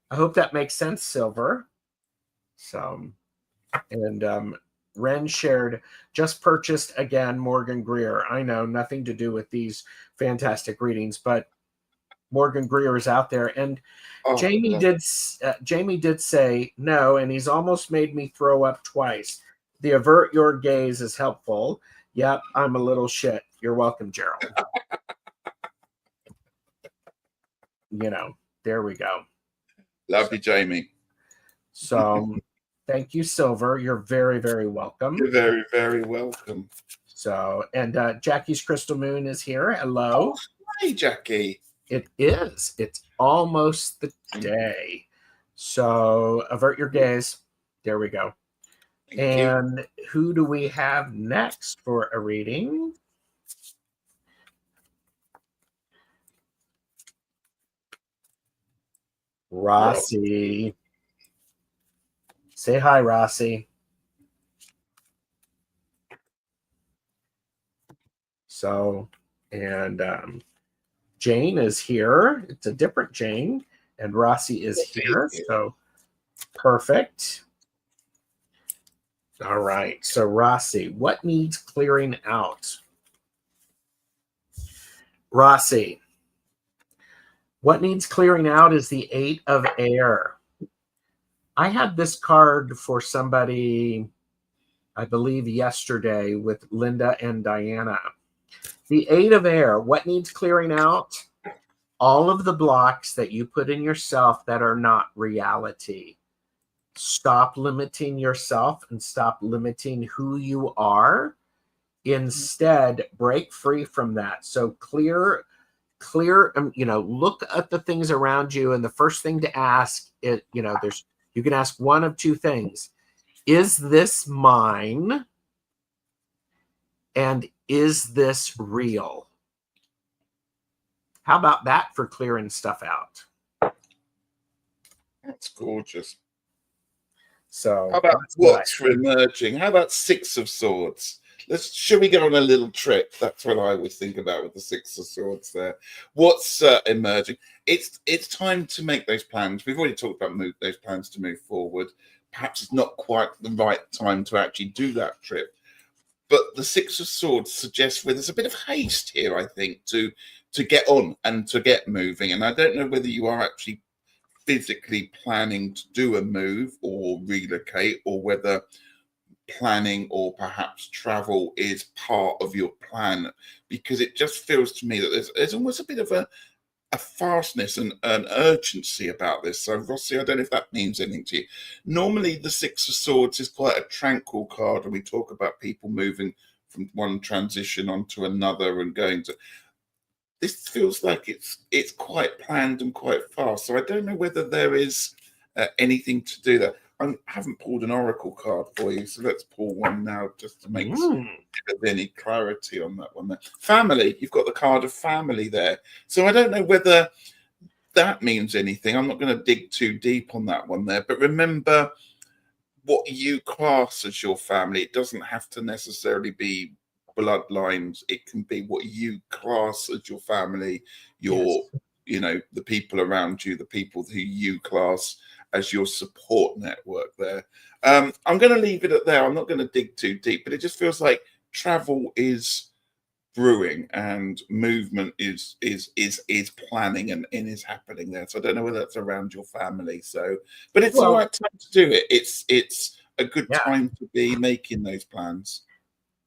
S1: I hope that makes sense, Silver. So, and Ren shared, just purchased again Morgan Greer. I know, nothing to do with these fantastic readings, but Morgan Greer is out there. And Jamie did say no, and he's almost made me throw up twice. The avert your gaze is helpful. Yep, I'm a little shit. You're welcome, Gerald. There we go.
S2: Love you, Jamie.
S1: So thank you, Silver. You're very, very welcome.
S2: You're very, very welcome.
S1: So, and Jackie's Crystal Moon is here. Hello.
S2: Oh, hi, Jackie.
S1: It is. It's almost the day. So avert your gaze. There we go. Thank you. Who do we have next for a reading? Rossi. Say hi, Rossi. So, and Jane is here. It's a different Jane. And Rossi is here. So, perfect. All right. So, Rossi, what needs clearing out? Rossi, what needs clearing out is the 8 of Air. I had this card for somebody, I believe, yesterday with Linda and Diana. The 8 of Air, what needs clearing out? All of the blocks that you put in yourself that are not reality. Stop limiting yourself and stop limiting who you are. Instead, break free from that. So clear, look at the things around you. And the first thing to ask it, you can ask one of two things. Is this mine? And is this real? How about that for clearing stuff out?
S2: That's gorgeous.
S1: So
S2: how about what's emerging? How about 6 of Swords? Should we go on a little trip? That's what I always think about with the 6 of Swords there. What's emerging? It's time to make those plans. We've already talked about those plans to move forward. Perhaps it's not quite the right time to actually do that trip. But the 6 of Swords suggests there's a bit of haste here, I think, to get on and to get moving. And I don't know whether you are actually physically planning to do a move or relocate, or whether planning or perhaps travel is part of your plan, because it just feels to me that there's almost a bit of a fastness and an urgency about this. So Rossi, I don't know if that means anything to you. Normally the 6 of Swords is quite a tranquil card, and we talk about people moving from one transition onto another and going to. This feels like it's quite planned and quite fast. So I don't know whether there is anything to do that. I haven't pulled an oracle card for you, so let's pull one now just to make any clarity on that one there. Family, you've got the card of family there. So I don't know whether that means anything. I'm not going to dig too deep on that one there. But remember what you class as your family. It doesn't have to necessarily be bloodlines. It can be what you class as your family, the people around you, the people who you class as your support network there. I'm going to leave it at there. I'm not going to dig too deep, but it just feels like travel is brewing, and movement is planning and is happening there. So I don't know whether that's around your family. So, but it's the right time to do it. It's a good time to be making those plans.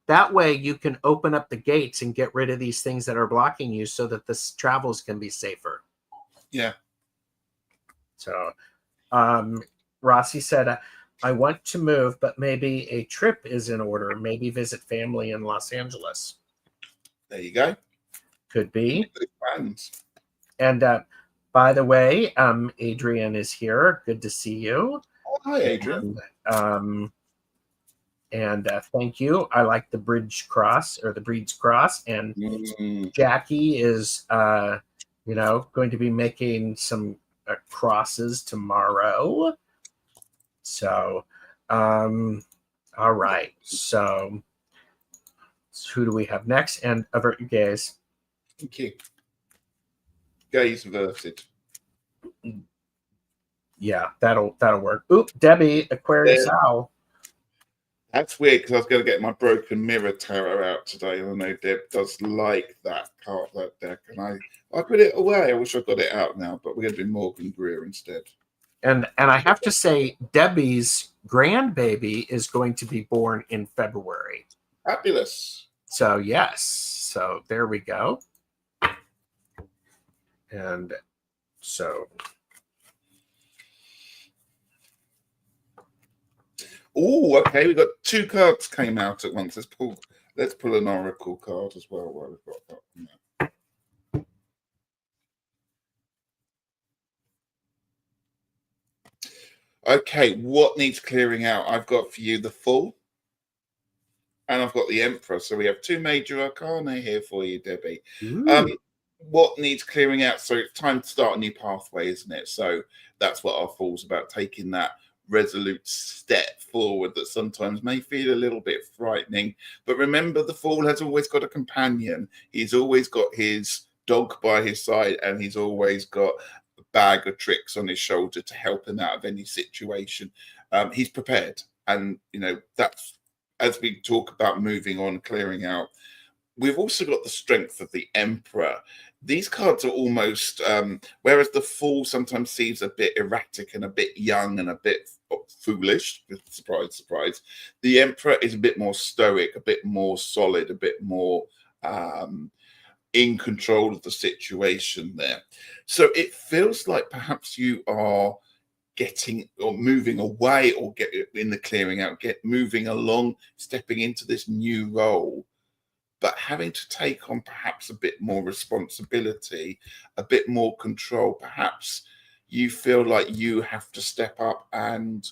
S1: That way you can open up the gates and get rid of these things that are blocking you so that the travels can be safer.
S2: Yeah.
S1: So Rossi said, I want to move, but maybe a trip is in order. Maybe visit family in Los Angeles.
S2: There you go.
S1: Could be.
S2: Plans.
S1: And by the way, Adrian is here. Good to see you.
S2: Oh, hi, Adrian.
S1: And thank you. I like the bridge cross or the Breed's cross. And Jackie is, going to be making some crosses tomorrow. So, all right. So who do we have next? And avert your gaze.
S2: Thank you. Gaze averted.
S1: Yeah, that'll work. Oop, Debbie, Aquarius Owl.
S2: That's weird because I was going to get my broken mirror tarot out today, and I know Deb does like that card, that deck, and I put it away. I wish I got it out now, but we're going to do Morgan Greer instead.
S1: And I have to say, Debbie's grandbaby is going to be born in February.
S2: Fabulous.
S1: So yes, so there we go. And so.
S2: Oh, okay. We got two cards came out at once. Let's pull an oracle card as well while we've got that. Okay, what needs clearing out? I've got for you the Fool, and I've got the Emperor. So we have two major arcana here for you, Debbie. What needs clearing out? So it's time to start a new pathway, isn't it? So that's what our Fool's about, taking that resolute step forward that sometimes may feel a little bit frightening. But remember, the Fool has always got a companion. He's always got his dog by his side, and he's always got a bag of tricks on his shoulder to help him out of any situation. He's prepared. And, that's, as we talk about moving on, clearing out, we've also got the strength of the Emperor. These cards are almost, whereas the Fool sometimes seems a bit erratic and a bit young and a bit foolish, surprise, surprise, the Emperor is a bit more stoic, a bit more solid, a bit more in control of the situation there. So it feels like perhaps you are getting or moving away or get in the clearing out, moving along, stepping into this new role, but having to take on perhaps a bit more responsibility, a bit more control. Perhaps you feel like you have to step up and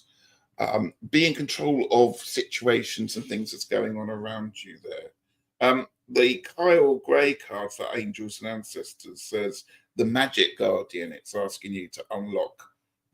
S2: be in control of situations and things that's going on around you there. The Kyle Gray card for Angels and Ancestors says the Magic Guardian. It's asking you to unlock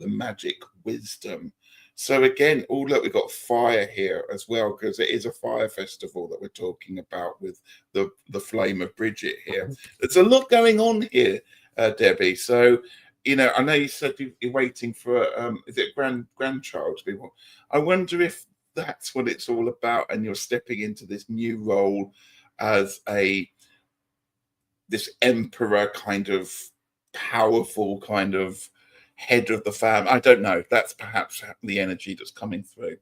S2: the magic wisdom. So again, look, we've got fire here as well, because it is a fire festival that we're talking about with the flame of Bridget here. There's a lot going on here, Debbie. So, I know you said you're waiting for, is it grandchild to be born? I wonder if that's what it's all about, and you're stepping into this new role as this emperor kind of powerful kind of head of the family. I don't know. That's perhaps the energy that's coming through.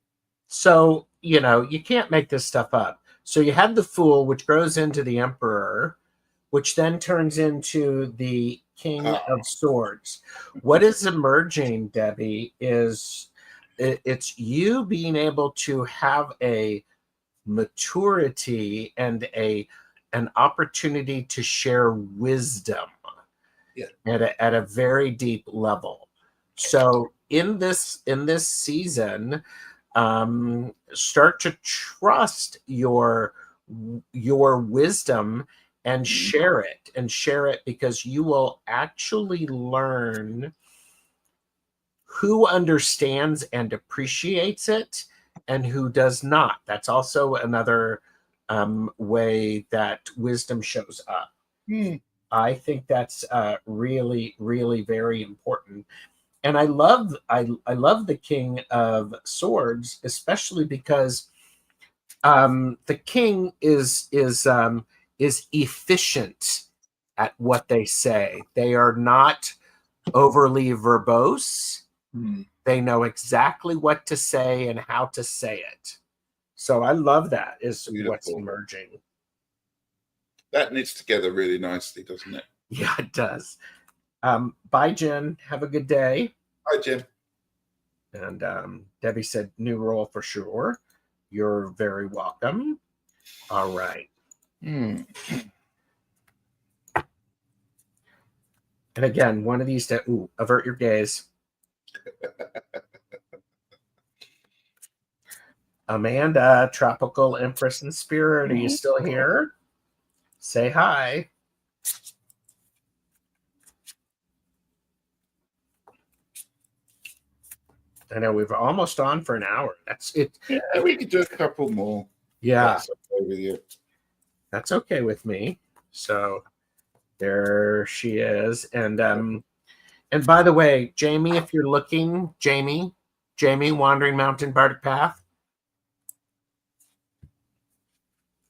S1: So, you can't make this stuff up. So you have the Fool, which grows into the Emperor, which then turns into the King of Swords. What is emerging, Debbie, is it's you being able to have a maturity and an opportunity to share wisdom at a very deep level. So in this season, start to trust your wisdom and share it, because you will actually learn who understands and appreciates it and who does not. That's also another way that wisdom shows up. I think that's really, really very important. And I love the King of Swords, especially because the king is is efficient at what they say. They are not overly verbose. They know exactly what to say and how to say it. So I love that is
S2: Beautiful.
S1: What's emerging.
S2: That knits together really nicely, doesn't it?
S1: Yeah, it does. Bye, Jen. Have a good day.
S2: Hi, Jen.
S1: And Debbie said, new role for sure. You're very welcome. All right. And again, one of these, avert your gaze. Amanda, Tropical Empress and Spirit, are you still here? Say hi. I know we've almost on for an hour. That's it.
S2: Yeah, we could do a couple more.
S1: Yeah.
S2: That's okay with you.
S1: That's okay with me. So there she is. And by the way, Jamie, if you're looking, Jamie, Wandering Mountain Bardic Path.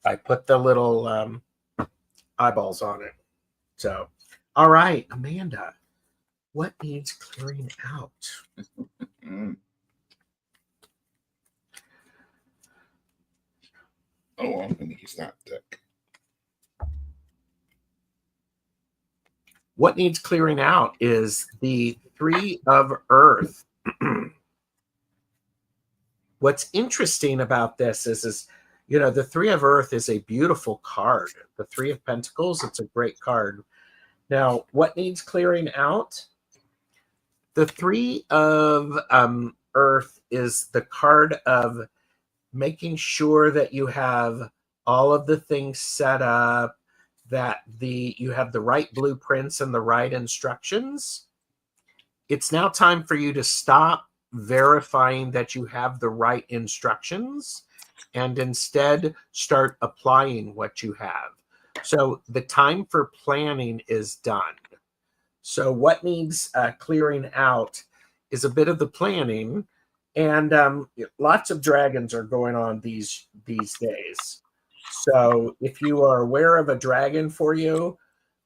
S1: I put the little eyeballs on it. So, all right, Amanda, what needs clearing out?
S2: Oh, I'm going to use that deck.
S1: What needs clearing out is the Three of Earth. What's interesting about this is, the Three of Earth is a beautiful card. The Three of Pentacles, it's a great card. Now, what needs clearing out? The Three of Earth is the card of making sure that you have all of the things set up, that you have the right blueprints and the right instructions. It's now time for you to stop verifying that you have the right instructions and instead start applying what you have. So the time for planning is done. So what needs clearing out is a bit of the planning, and lots of dragons are going on these days. So if you are aware of a dragon for you,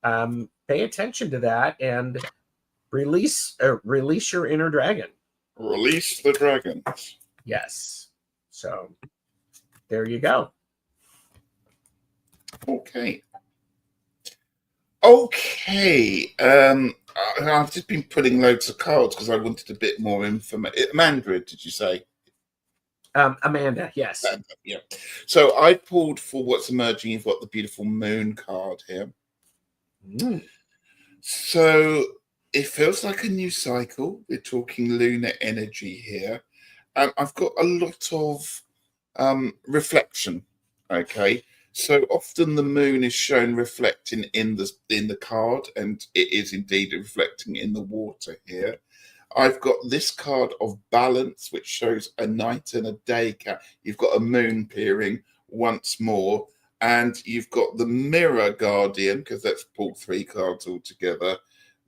S1: pay attention to that and release your inner dragon.
S2: Release the dragons.
S1: Yes. So there you go.
S2: Okay. I've just been putting loads of cards because I wanted a bit more information. Amanda, did you say?
S1: Amanda, yes.
S2: Amanda, yeah. So I pulled for what's emerging. You've got the beautiful moon card here. So it feels like a new cycle. We're talking lunar energy here. I've got a lot of reflection. Okay. So often the moon is shown reflecting in the card, and it is indeed reflecting in the water here. I've got this card of balance, which shows a night and a day. You've got a moon peering once more, and you've got the mirror guardian, because that's pulled 3 cards all together.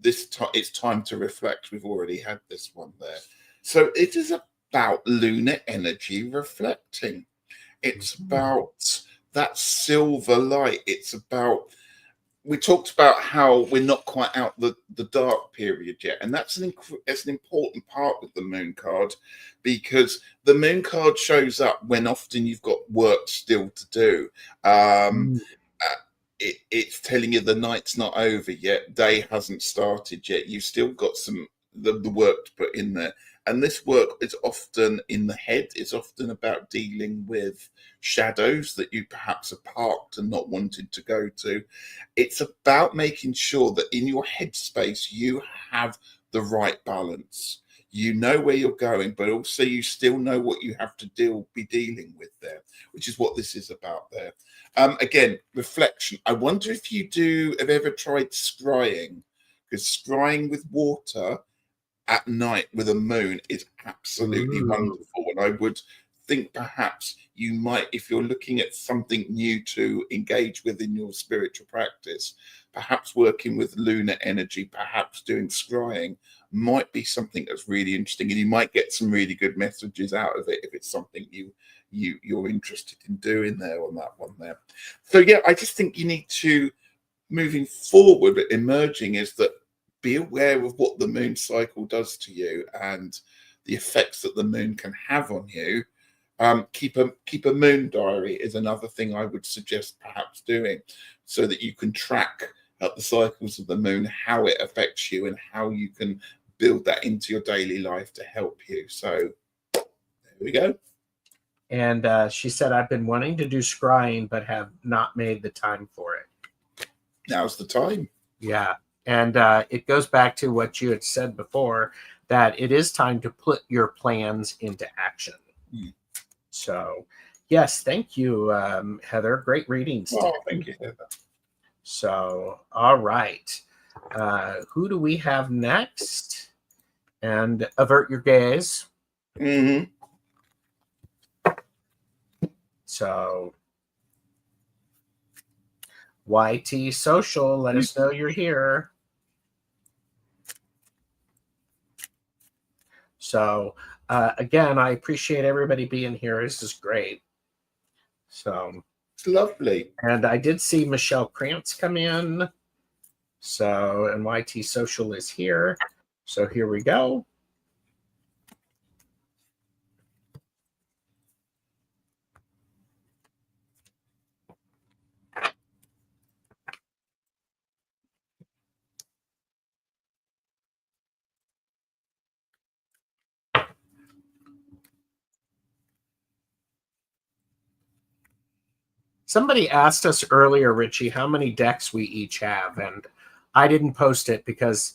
S2: It's time to reflect. We've already had this one there. So it is about lunar energy reflecting. It's about that silver light. It's about, we talked about how we're not quite out the dark period yet, and that's an important part with the moon card, because the moon card shows up when often you've got work still to do. It's telling you the night's not over yet, day hasn't started yet, you've still got the work to put in there. And this work is often in the head. It's often about dealing with shadows that you perhaps are parked and not wanted to go to. It's about making sure that in your headspace, you have the right balance. You know where you're going, but also you still know what you have to be dealing with there, which is what this is about there. Again, reflection. I wonder if have ever tried scrying, because scrying with water at night with a moon is absolutely wonderful. And I would think perhaps you might, if you're looking at something new to engage with in your spiritual practice, perhaps working with lunar energy, perhaps doing scrying might be something that's really interesting, and you might get some really good messages out of it if it's something you're interested in doing there on that one there. So yeah, I just think you need to, moving forward, emerging is that be aware of what the moon cycle does to you and the effects that the moon can have on you. Keep a moon diary is another thing I would suggest perhaps doing, so that you can track the cycles of the moon, how it affects you, and how you can build that into your daily life to help you. So there we go.
S1: And she said, I've been wanting to do scrying, but have not made the time for it.
S2: Now's the time.
S1: Yeah. And it goes back to what you had said before, that it is time to put your plans into action. So, yes, thank you, Heather. Great readings.
S2: Oh, thank you, Heather.
S1: So, all right. Who do we have next? And avert your gaze.
S2: Mm-hmm.
S1: So, YT Social, let us know you're here. So, again, I appreciate everybody being here. This is great. So,
S2: it's lovely.
S1: And I did see Michelle Krantz come in. So, and YT Social is here. So here we go. Somebody asked us earlier, Ritchie, how many decks we each have, and I didn't post it because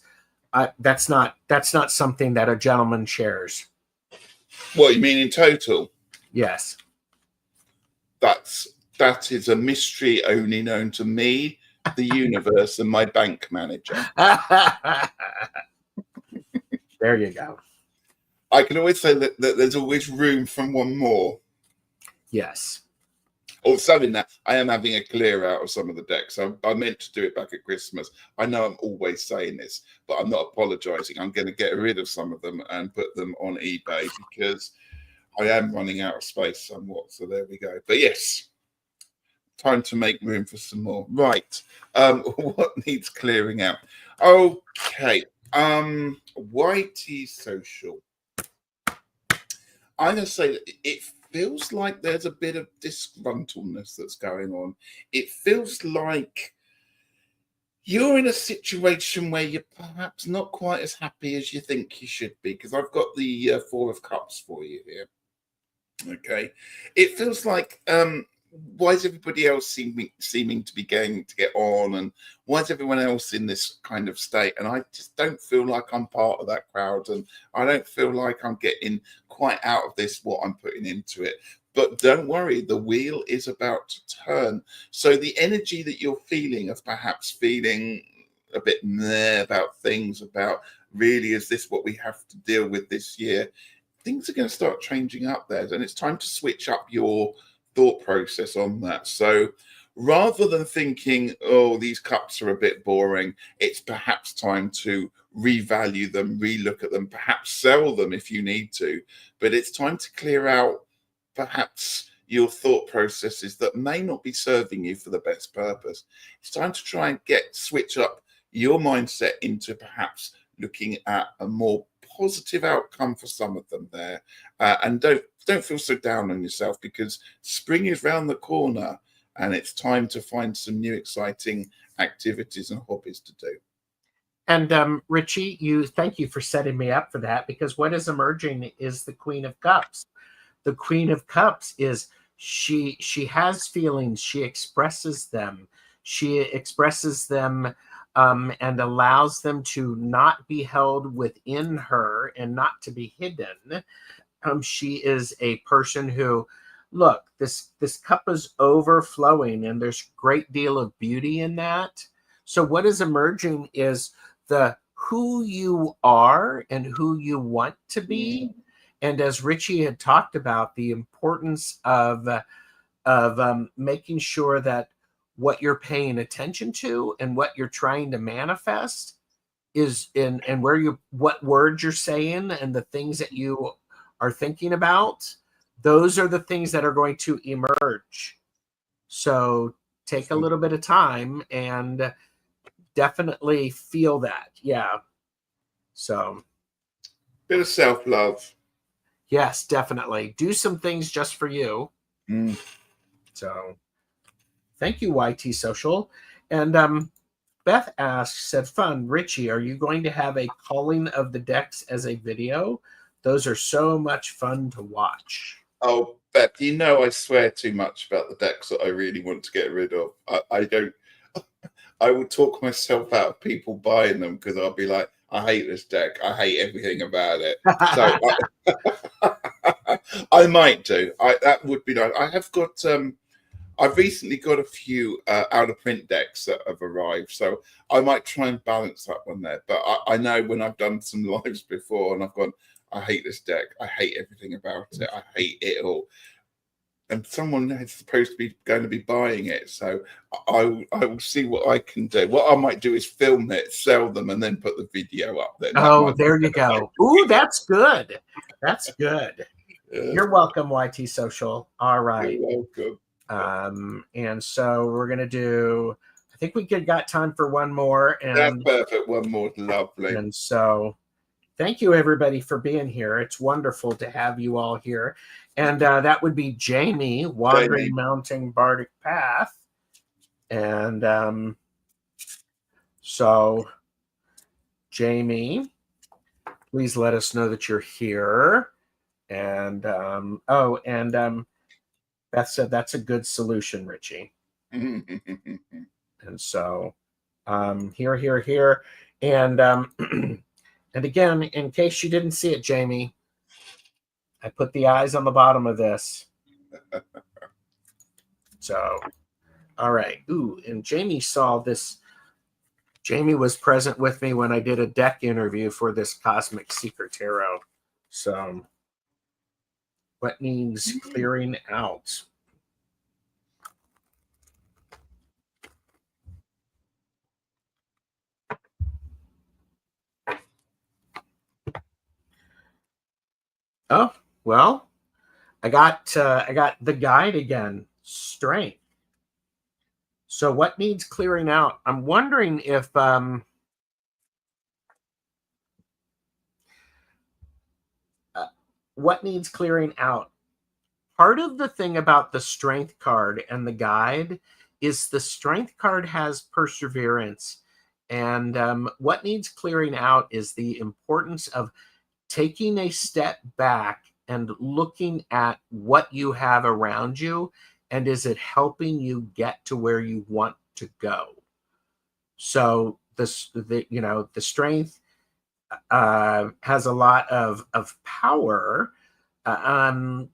S1: that's not something that a gentleman shares.
S2: What you mean in total?
S1: Yes.
S2: That is a mystery only known to me, the universe, and my bank manager.
S1: There you go.
S2: I can always say that there's always room for one more.
S1: Yes.
S2: Also, in that, I am having a clear out of some of the decks. I meant to do it back at Christmas. I know I'm always saying this, but I'm not apologizing. I'm going to get rid of some of them and put them on eBay because I am running out of space somewhat. So there we go. But yes, time to make room for some more. Right. What needs clearing out? Okay. YT Social. I'm going to say that it feels like there's a bit of disgruntledness that's going on. It feels like you're in a situation where you're perhaps not quite as happy as you think you should be, because I've got the Four of Cups for you here. Okay. It feels like, why is everybody else seeming to be going to get on, and why is everyone else in this kind of state? And I just don't feel like I'm part of that crowd, and I don't feel like I'm getting quite out of this what I'm putting into it. But don't worry, the wheel is about to turn. So the energy that you're feeling of perhaps feeling a bit meh about things, about really, is this what we have to deal with this year? Things are going to start changing up there, and it's time to switch up your thought process on that. So rather than thinking, oh, these cups are a bit boring, it's perhaps time to revalue them, relook at them, perhaps sell them if you need to. But it's time to clear out perhaps your thought processes that may not be serving you for the best purpose. It's time to try and switch up your mindset into perhaps looking at a more positive outcome for some of them there, and don't feel so down on yourself, because spring is round the corner and it's time to find some new exciting activities and hobbies to do.
S1: And Ritchie, thank you for setting me up for that, because what is emerging is the Queen of Cups. The Queen of Cups is she has feelings, she expresses them, and allows them to not be held within her and not to be hidden. She is a person who, look, this cup is overflowing, and there's a great deal of beauty in that. So what is emerging is the who you are and who you want to be. And as Ritchie had talked about, the importance of making sure that what you're paying attention to and what you're trying to manifest is in, and what words you're saying and the things that you are thinking about, those are the things that are going to emerge. So take a little bit of time and definitely feel that. Yeah. So
S2: bit of self-love.
S1: Yes, definitely. Do some things just for you. So thank you, YT Social. And Beth said, fun. Ritchie, are you going to have a calling of the decks as a video? Those are so much fun to watch.
S2: Oh, Beth, I swear too much about the decks that I really want to get rid of. I don't. I would talk myself out of people buying them because I'll be like, I hate this deck. I hate everything about it. So I might do. That would be nice. I have got. I've recently got a few out of print decks that have arrived, so I might try and balance that one there. But I know when I've done some lives before and I've gone, I hate this deck. I hate everything about it. I hate it all. And someone is supposed to be going to be buying it, so I will see what I can do. What I might do is film it, sell them, and then put the video up. Then
S1: there you go. Ooh, that's good. That's good. You're welcome, YT Social. All right.
S2: You're welcome.
S1: And so we're gonna do. I think we got time for one more. And
S2: that's perfect. One more, lovely.
S1: And so, thank you everybody for being here. It's wonderful to have you all here. And that would be Jamie, Wandering Mountain Bardic Path. And so, Jamie, please let us know that you're here. And Beth said that's a good solution, Ritchie. And so, here. And and again, in case you didn't see it, Jamie, I put the eyes on the bottom of this. So, all right. Ooh, and Jamie saw this. Jamie was present with me when I did a deck interview for this Cosmic Seeker Tarot. So, what needs clearing out? Oh, well, I got the guide again, strength. So what needs clearing out? I'm wondering if what needs clearing out. Part of the thing about the strength card and the guide is the strength card has perseverance. And what needs clearing out is the importance of taking a step back and looking at what you have around you, and is it helping you get to where you want to go? So the strength has a lot of power and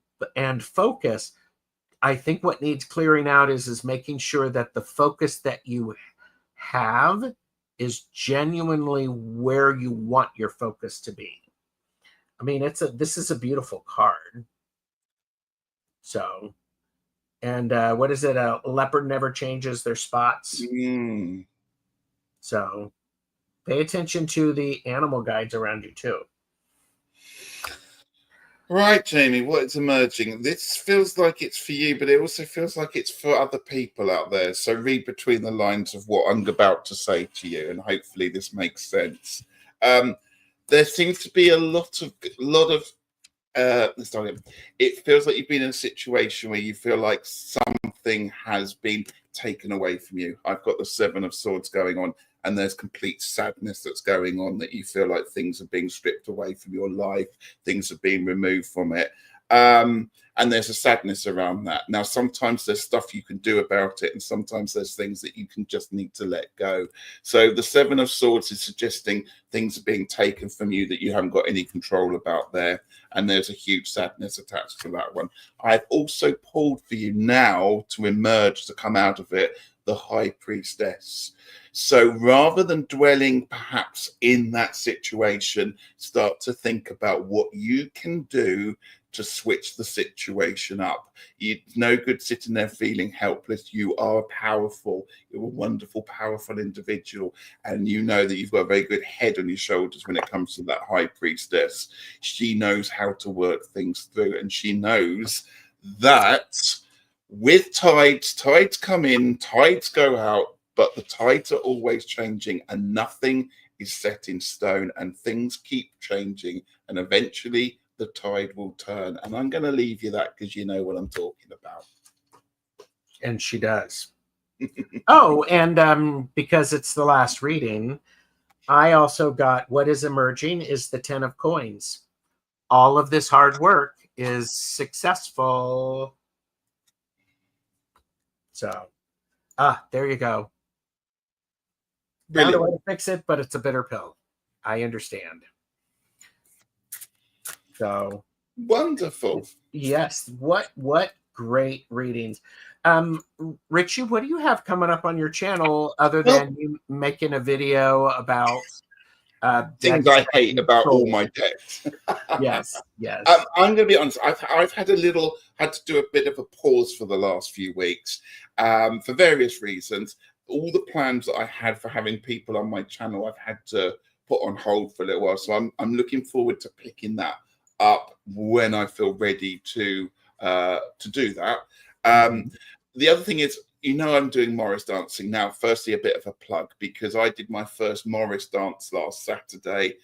S1: focus. I think what needs clearing out is making sure that the focus that you have is genuinely where you want your focus to be. I mean, this is a beautiful card. So, and what is it? A leopard never changes their spots. So, pay attention to the animal guides around you too.
S2: Right, Jamie, what is emerging? This feels like it's for you, but it also feels like it's for other people out there. So read between the lines of what I'm about to say to you, and hopefully this makes sense. There seems to be a lot of it feels like you've been in a situation where you feel like something has been taken away from you. I've got the 7 of Swords going on, and there's complete sadness that's going on, that you feel like things are being stripped away from your life, things are being removed from it. And there's a sadness around that. Now, sometimes there's stuff you can do about it, and sometimes there's things that you can just need to let go. So the 7 of Swords is suggesting things are being taken from you that you haven't got any control about there. And there's a huge sadness attached to that one. I've also pulled for you now to emerge, to come out of it, the High Priestess. So rather than dwelling perhaps in that situation, start to think about what you can do to switch the situation up. It's no good sitting there feeling helpless. You are powerful. You're a wonderful, powerful individual. And you know that you've got a very good head on your shoulders when it comes to that high priestess. She knows how to work things through. And she knows that with tides come in, tides go out, but the tides are always changing and nothing is set in stone and things keep changing. And eventually the tide will turn. And I'm going to leave you that because you know what I'm talking about.
S1: And she does. Oh, and because it's the last reading, I also got what is emerging is the 10 of coins. All of this hard work is successful. So, there you go. Found a way to fix it, but it's a bitter pill. I understand. So
S2: wonderful.
S1: Yes. What great readings. Ritchie, what do you have coming up on your channel other than you making a video about
S2: things I hate about all my decks?
S1: Yes.
S2: I'm going to be honest. I've had to do a bit of a pause for the last few weeks for various reasons. All the plans that I had for having people on my channel, I've had to put on hold for a little while. So I'm looking forward to picking that up when I feel ready to do that. The other thing is, I'm doing Morris dancing now. Firstly, a bit of a plug because I did my first Morris dance last Saturday.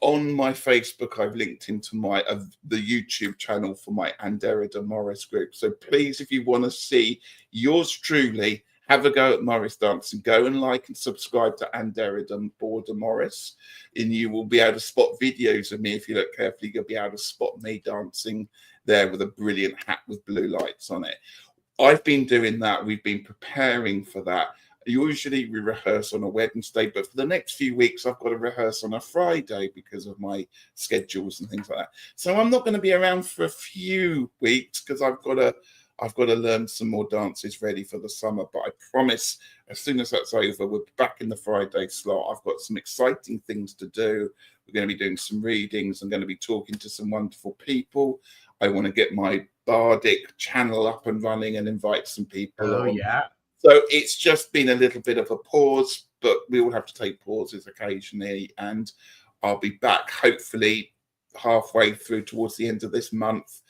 S2: On my Facebook, I've linked into my the YouTube channel for my Anderida Morris group. So please, if you want to see yours truly have a go at Morris dancing, go and like and subscribe to Anderida Border Morris, and you will be able to spot videos of me. If you look carefully, you'll be able to spot me dancing there with a brilliant hat with blue lights on it. I've been doing that. We've been preparing for that. Usually we rehearse on a Wednesday, but for the next few weeks, I've got to rehearse on a Friday because of my schedules and things like that. So I'm not going to be around for a few weeks because I've got to learn some more dances ready for the summer. But I promise as soon as that's over, we're back in the Friday slot. I've got some exciting things to do. We're going to be doing some readings. I'm going to be talking to some wonderful people. I want to get my Bardic channel up and running and invite some people on.
S1: Yeah.
S2: So it's just been a little bit of a pause, but we will have to take pauses occasionally. And I'll be back hopefully halfway through towards the end of this month,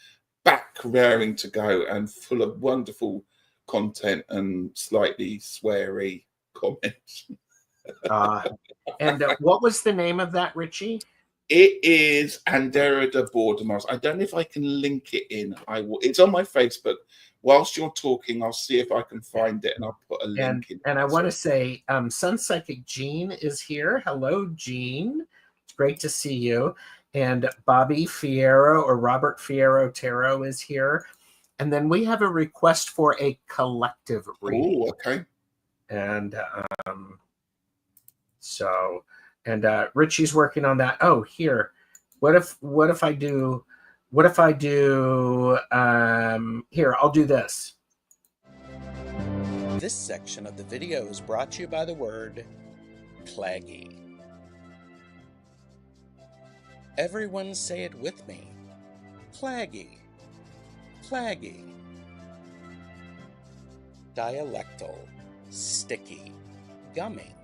S2: back raring to go and full of wonderful content and slightly sweary comments.
S1: And what was the name of that, Ritchie?
S2: It is Anderida Border Morris. I don't know if I can link it in. I will. It's on my Facebook. Whilst you're talking, I'll see if I can find it and I'll put a link in.
S1: And I want to say, Sun Psychic Jean is here. Hello, Jean. It's great to see you. And Bobby Fierro or Robert Fierro Tarot is here. And then we have a request for a collective reading.
S2: Oh, okay.
S1: And Ritchie's working on that. Oh, here. What if I do here, I'll do this.
S3: This section of the video is brought to you by the word claggy. Everyone say it with me. Claggy. Claggy. Dialectal. Sticky. Gummy.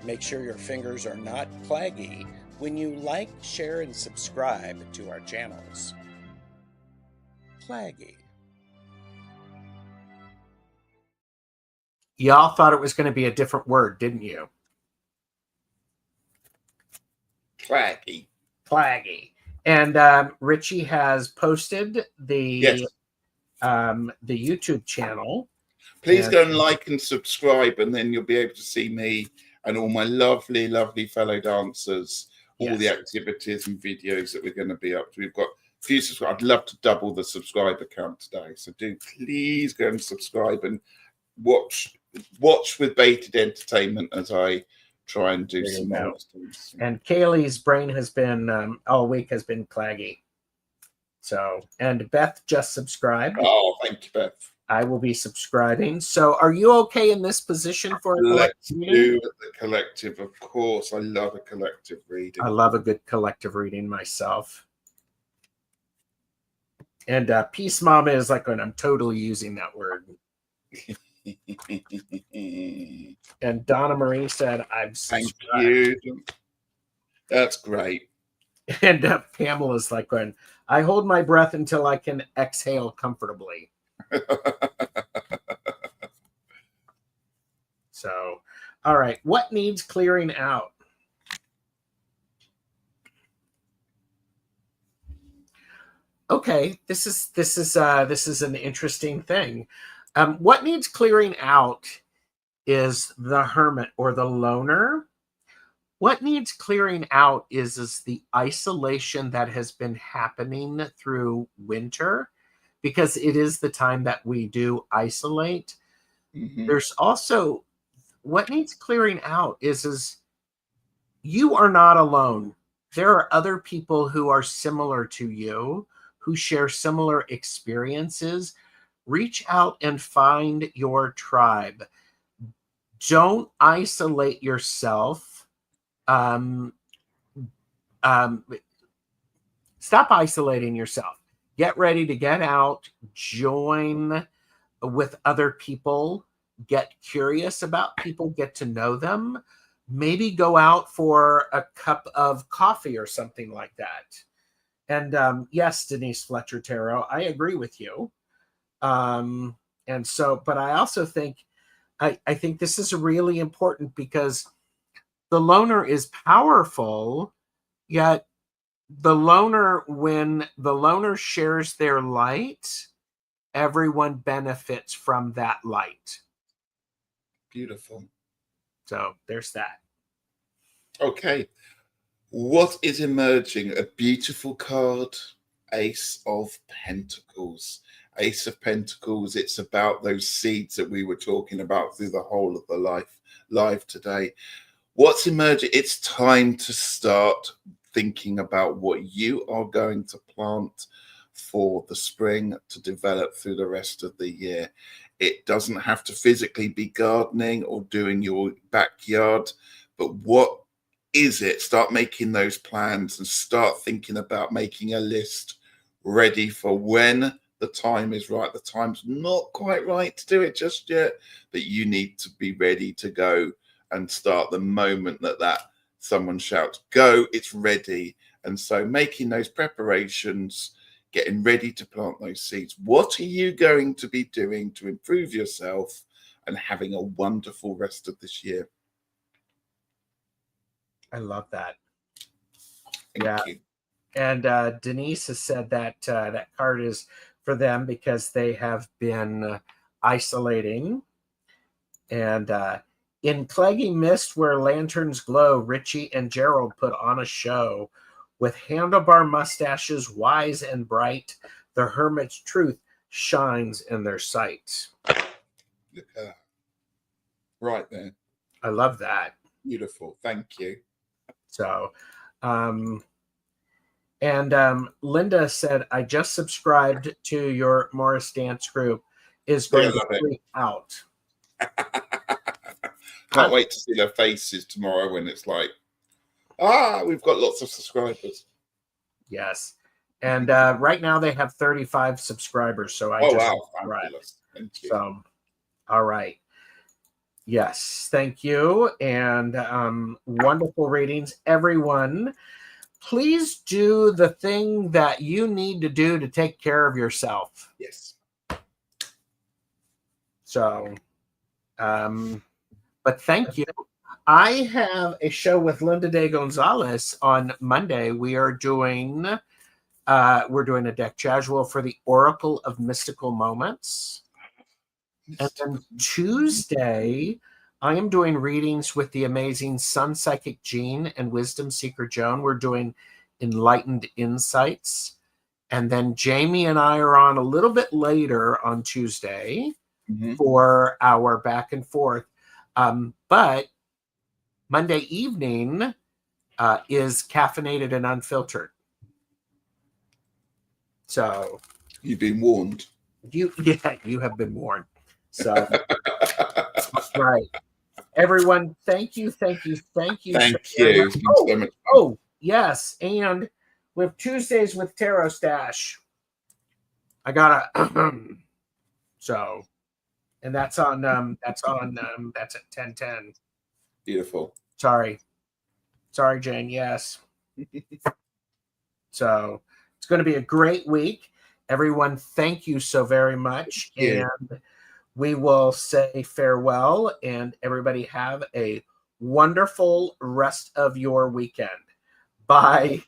S3: Make sure your fingers are not claggy when you like, share, and subscribe to our channels. Claggy.
S1: Y'all thought it was going to be a different word, didn't you?
S2: Claggy.
S1: Claggy. And Ritchie has posted the YouTube channel.
S2: Please go and like and subscribe, and then you'll be able to see me and all my lovely, lovely fellow dancers, all the activities and videos that we're going to be up to. We've got a few subscribers. I'd love to double the subscriber count today. So do please go and subscribe and watch with bated entertainment as I try and do some more things.
S1: And Kaylee's brain has been, all week has been claggy. So, and Beth just subscribed.
S2: Oh, thank you, Beth.
S1: I will be subscribing. So are you okay in this position for a
S2: Let's
S1: collective reading?
S2: do the collective, of course. I love a collective reading.
S1: I love a good collective reading myself. And Peace Mama is like when I'm totally using that word. And Donna Marie said, I've
S2: Thank
S1: subscribed.
S2: you. That's great.
S1: And Pamela's like when I hold my breath until I can exhale comfortably. So, all right. What needs clearing out? Okay, this is an interesting thing. What needs clearing out is the hermit or the loner. What needs clearing out is the isolation that has been happening through winter, because it is the time that we do isolate.
S2: Mm-hmm.
S1: There's also what needs clearing out is you are not alone. There are other people who are similar to you, who share similar experiences. Reach out and find your tribe. Don't isolate yourself. Stop isolating yourself. Get ready to get out, join with other people, get curious about people, get to know them. Maybe go out for a cup of coffee or something like that. And yes, Denise Fletcher Tarot, I agree with you. And so, but I also think, I think this is really important because the loner is powerful, yet the loner, when the loner shares their light, everyone benefits from that light.
S2: Beautiful.
S1: So there's that.
S2: Okay. What is emerging? A beautiful card, Ace of Pentacles. Ace of Pentacles, it's about those seeds that we were talking about through the whole of the live today. What's emerging? It's time to start thinking about what you are going to plant for the spring to develop through the rest of the year. It doesn't have to physically be gardening or doing your backyard, but what is it? Start making those plans and start thinking about making a list ready for when the time is right. The time's not quite right to do it just yet, but you need to be ready to go and start the moment that someone shouts, go, it's ready. And so making those preparations, getting ready to plant those seeds. What are you going to be doing to improve yourself and having a wonderful rest of this year?
S1: I love that.
S2: Thank you.
S1: And Denise has said that that card is for them because they have been isolating. And in Claggy Mist, where lanterns glow, Ritchie and Gerald put on a show. With handlebar mustaches, wise and bright, the hermit's truth shines in their sight.
S2: Look at that. Right there.
S1: I love that.
S2: Beautiful. Thank you.
S1: So, Linda said, I just subscribed to your Morris Dance group. Is going to be out.
S2: Can't wait to see their faces tomorrow when it's like, we've got lots of subscribers.
S1: Yes. And right now they have 35 subscribers. So
S2: Fabulous. Thank you.
S1: So, all right. Yes, thank you. And wonderful readings. Everyone, please do the thing that you need to do to take care of yourself.
S2: Yes.
S1: So, but thank you. I have a show with Linda De Gonzalez on Monday. We're doing a deck casual for the Oracle of Mystical Moments. And then Tuesday, I am doing readings with the amazing Sun Psychic Jean and Wisdom Seeker Joan. We're doing Enlightened Insights. And then Jamie and I are on a little bit later on Tuesday for our back and forth. But Monday evening is Caffeinated and Unfiltered. So
S2: you've been warned.
S1: You have been warned. So right. Everyone, thank you.
S2: Thank you.
S1: So much. Oh, yes. And with Tuesdays with Tarot Stash, I got a so, and that's at 10:10.
S2: Beautiful.
S1: Sorry, Jane. Yes. So it's going to be a great week. Everyone, thank you so very much. And we will say farewell, and everybody have a wonderful rest of your weekend. Bye.